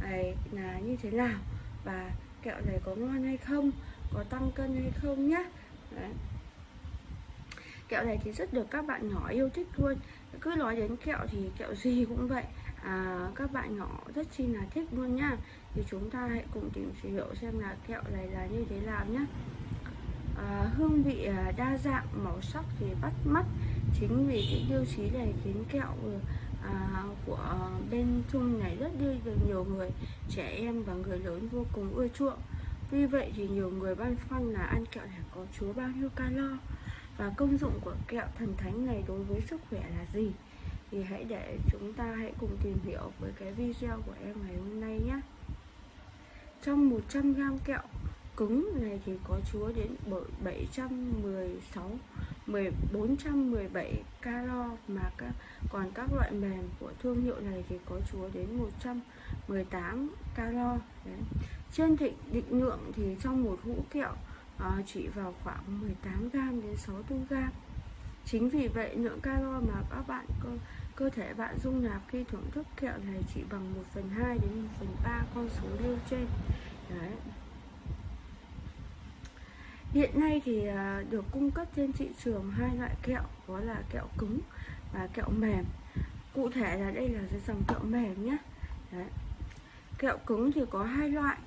này là như thế nào và kẹo này có ngon hay không, có tăng cân hay không nhé. Đấy. Kẹo này thì rất được các bạn nhỏ yêu thích luôn. Cứ nói đến kẹo thì kẹo gì cũng vậy, các bạn nhỏ rất chi là thích luôn nhá. Thì chúng ta hãy cùng tìm hiểu xem là kẹo này là như thế nào nhé. Hương vị đa dạng, màu sắc thì bắt mắt. Chính vì cái tiêu chí này khiến kẹo của bên Trung này rất được nhiều người, trẻ em và người lớn vô cùng ưa chuộng. Vì vậy thì nhiều người băn khoăn là ăn kẹo này có chứa bao nhiêu calo và công dụng của kẹo thần thánh này đối với sức khỏe là gì. Thì hãy để chúng ta hãy cùng tìm hiểu với cái video của em ngày hôm nay nhé. Trong 100g kẹo cứng này thì có chứa đến 417 calo, mà còn các loại mềm của thương hiệu này thì có chứa đến 118 calo. Đấy. Trên định lượng thì trong một hũ kẹo chỉ vào khoảng 18g đến 64g. Chính vì vậy lượng calo mà các bạn cơ thể bạn dung nạp khi thưởng thức kẹo này chỉ bằng 1/2 đến 1/3 con số nêu trên. Đấy. Hiện nay thì được cung cấp trên thị trường hai loại kẹo, đó là kẹo cứng và kẹo mềm. Cụ thể là đây là dòng kẹo mềm nhé. Đấy. Kẹo cứng thì có hai loại,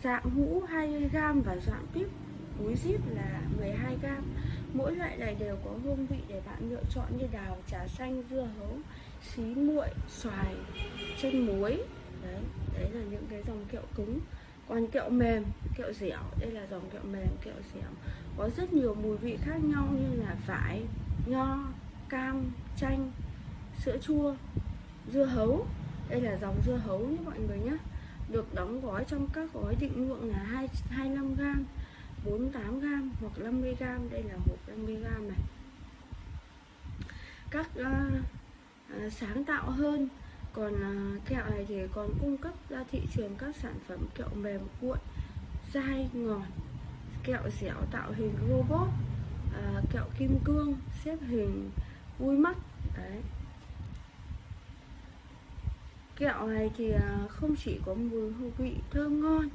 dạng hũ 20g và dạng tiếp túi zip là 12g. Mỗi loại này đều có hương vị để bạn lựa chọn như đào, trà xanh, dưa hấu, xí muội, xoài, chân muối. Đấy là những cái dòng kẹo cứng. Còn kẹo mềm, kẹo dẻo, đây là dòng kẹo mềm, kẹo dẻo có rất nhiều mùi vị khác nhau như là vải, nho, cam, chanh, sữa chua, dưa hấu. Đây là dòng dưa hấu nhé mọi người nhé. Được đóng gói trong các gói định lượng là 25g, 48g hoặc 50g. Đây là hộp 50g này. Các sáng tạo hơn. Còn kẹo này thì còn cung cấp ra thị trường các sản phẩm kẹo mềm cuộn, dai, ngọt, kẹo dẻo tạo hình robot, kẹo kim cương, xếp hình vui mắt. Đấy. Kẹo này thì không chỉ có mùi vị thơm ngon,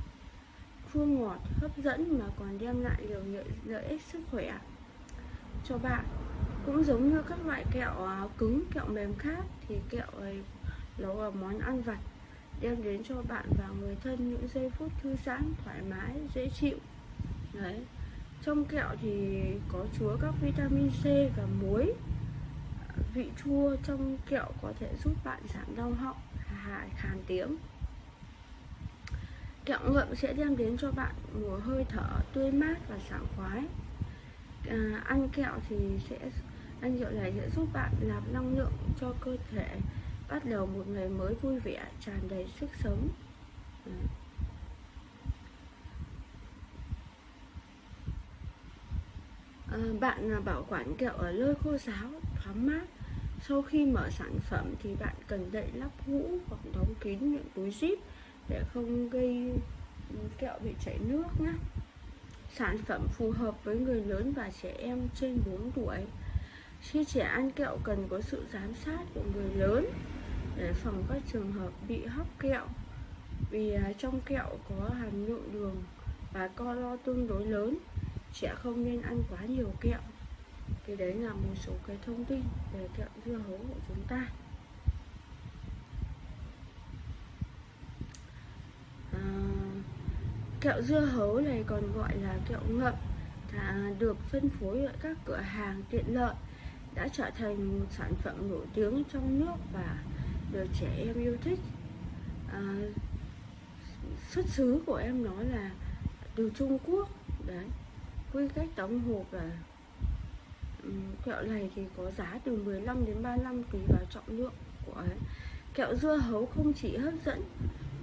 chua ngọt, hấp dẫn mà còn đem lại nhiều lợi ích sức khỏe cho bạn. Cũng giống như các loại kẹo cứng, kẹo mềm khác thì kẹo này nó là món ăn vặt đem đến cho bạn và người thân những giây phút thư giãn, thoải mái, dễ chịu. Đấy. Trong kẹo thì có chứa các vitamin C và muối. Vị chua trong kẹo có thể giúp bạn giảm đau họng, khàn tiếng. Kẹo ngậm sẽ đem đến cho bạn một hơi thở tươi mát và sảng khoái. Ăn kẹo này sẽ giúp bạn nạp năng lượng cho cơ thể, bắt đầu một ngày mới vui vẻ, tràn đầy sức sống. Bạn bảo quản kẹo ở nơi khô ráo, thoáng mát. Sau khi mở sản phẩm thì bạn cần đậy nắp hũ hoặc đóng kín miệng túi zip để không gây kẹo bị chảy nước nhé. Sản phẩm phù hợp với người lớn và trẻ em trên 4 tuổi. Khi trẻ ăn kẹo cần có sự giám sát của người lớn để phòng các trường hợp bị hóc kẹo. Vì trong kẹo có hàm lượng đường và calo tương đối lớn, trẻ không nên ăn quá nhiều kẹo. Thì đấy là một số cái thông tin về kẹo dưa hấu của chúng ta. Kẹo dưa hấu này còn gọi là kẹo ngậm, được phân phối ở các cửa hàng tiện lợi, đã trở thành một sản phẩm nổi tiếng trong nước và được trẻ em yêu thích. Xuất xứ của em nó là từ Trung Quốc. Đấy. Quy cách đóng hộp là kẹo này thì có giá từ 15 đến 35 tùy vào trọng lượng của ấy. Kẹo dưa hấu không chỉ hấp dẫn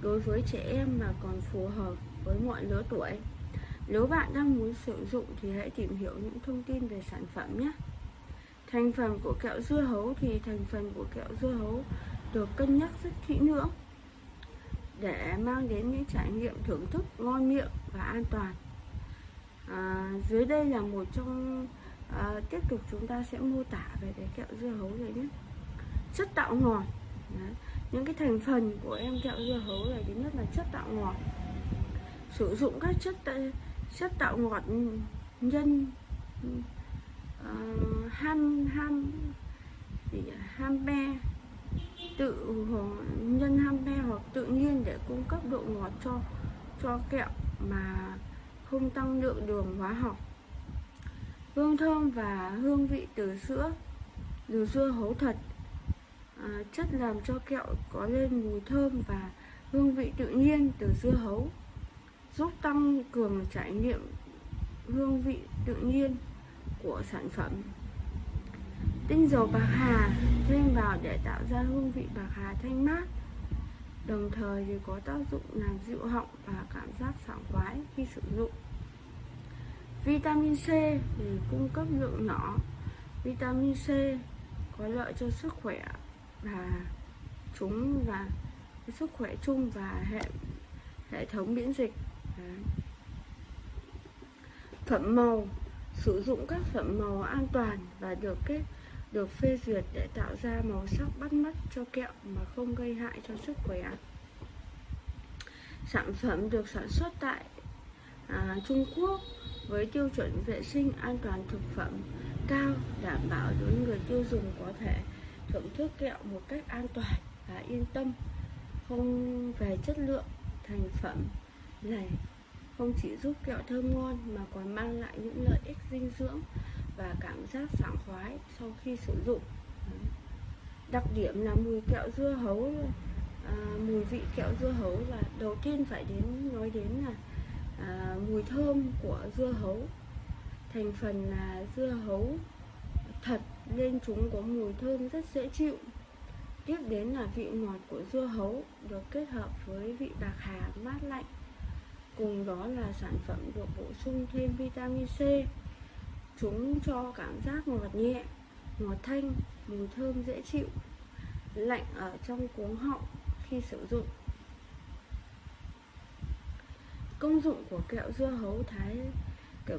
đối với trẻ em mà còn phù hợp với mọi lứa tuổi. Nếu bạn đang muốn sử dụng thì hãy tìm hiểu những thông tin về sản phẩm nhé. Thành phần của kẹo dưa hấu thì thành phần của kẹo dưa hấu được cân nhắc rất kỹ lưỡng để mang đến những trải nghiệm thưởng thức ngon miệng và an toàn. Dưới đây là một trong tiếp tục chúng ta sẽ mô tả về cái kẹo dưa hấu này nhé. Chất tạo ngọt. Đấy. Những cái thành phần của em kẹo dưa hấu này, thứ nhất là chất tạo ngọt. Sử dụng các chất tạo ngọt nhân hampe hoặc tự nhiên để cung cấp độ ngọt cho kẹo mà không tăng lượng đường hóa học. Hương thơm và hương vị từ dưa hấu thật. Chất làm cho kẹo có lên mùi thơm và hương vị tự nhiên từ dưa hấu, giúp tăng cường trải nghiệm hương vị tự nhiên của sản phẩm. Tinh dầu bạc hà thêm vào để tạo ra hương vị bạc hà thanh mát, đồng thời thì có tác dụng làm dịu họng và cảm giác sảng khoái khi sử dụng. Vitamin C thì cung cấp lượng nhỏ. Vitamin C có lợi cho sức khỏe sức khỏe chung và hệ thống miễn dịch. Phẩm màu, sử dụng các phẩm màu an toàn và được phê duyệt để tạo ra màu sắc bắt mắt cho kẹo mà không gây hại cho sức khỏe. Sản phẩm được sản xuất tại Trung Quốc với tiêu chuẩn vệ sinh an toàn thực phẩm cao, đảm bảo đối với người tiêu dùng có thể thưởng thức kẹo một cách an toàn và yên tâm. Không về chất lượng, thành phẩm này không chỉ giúp kẹo thơm ngon mà còn mang lại những lợi ích dinh dưỡng và cảm giác sảng khoái sau khi sử dụng. Đặc điểm là mùi kẹo dưa hấu, mùi vị kẹo dưa hấu là đầu tiên phải nói đến là mùi thơm của dưa hấu. Thành phần là dưa hấu thật nên chúng có mùi thơm rất dễ chịu. Tiếp đến là vị ngọt của dưa hấu được kết hợp với vị bạc hà mát lạnh. Cùng đó là sản phẩm được bổ sung thêm vitamin C. Chúng cho cảm giác ngọt nhẹ, ngọt thanh, mùi thơm dễ chịu, lạnh ở trong cuống họng khi sử dụng. Công dụng của kẹo dưa hấu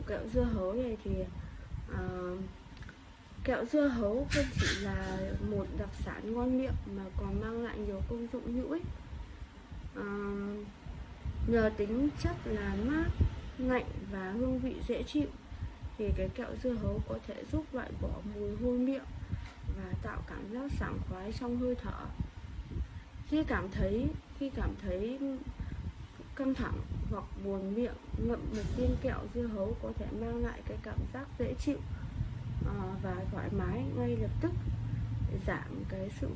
kẹo dưa hấu này thì kẹo dưa hấu không chỉ là một đặc sản ngon miệng mà còn mang lại nhiều công dụng hữu ích. Nhờ tính chất là mát, ngạnh và hương vị dễ chịu thì cái kẹo dưa hấu có thể giúp loại bỏ mùi hôi miệng và tạo cảm giác sảng khoái trong hơi thở. Khi cảm thấy căng thẳng hoặc buồn miệng, ngậm một viên kẹo dưa hấu có thể mang lại cái cảm giác dễ chịu và thoải mái ngay lập tức, để giảm đi cái sự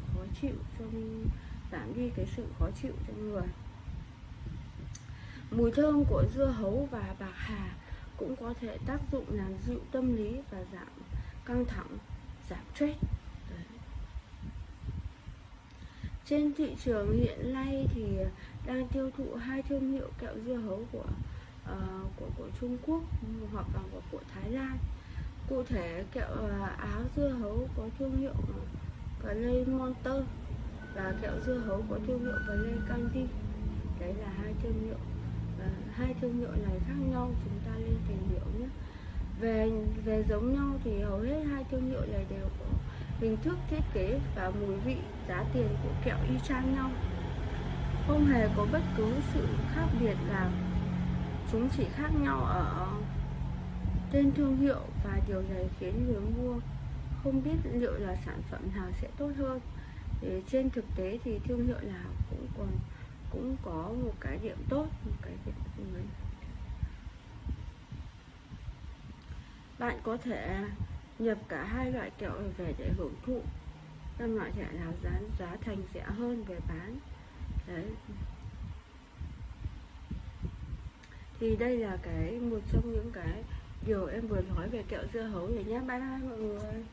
khó chịu trong người. Mùi thơm của dưa hấu và bạc hà cũng có thể tác dụng làm dịu tâm lý và giảm căng thẳng, giảm stress. Trên thị trường hiện nay thì đang tiêu thụ 2 thương hiệu kẹo dưa hấu của Trung Quốc hoặc là của Thái Lan. Cụ thể, kẹo áo dưa hấu có thương hiệu Play Monster và kẹo dưa hấu có thương hiệu Play Candy. Đấy là 2 thương hiệu. Hai thương hiệu này khác nhau, chúng ta lên tìm hiểu nhé. Về giống nhau thì hầu hết 2 thương hiệu này đều có hình thức thiết kế và mùi vị, giá tiền của kẹo y chang nhau. Không hề có bất cứ sự khác biệt nào. Chúng chỉ khác nhau ở tên thương hiệu, và điều này khiến người mua không biết liệu là sản phẩm nào sẽ tốt hơn. Thì trên thực tế thì thương hiệu nào cũng có một cái điểm tốt, một cái điểm người. Bạn có thể nhập cả 2 loại kẹo về để hưởng thụ, xem loại kẹo nào giá thành rẻ hơn về bán. Đấy. Thì đây là một trong những cái điều em vừa nói về kẹo dưa hấu này nhé. Bye bye mọi người.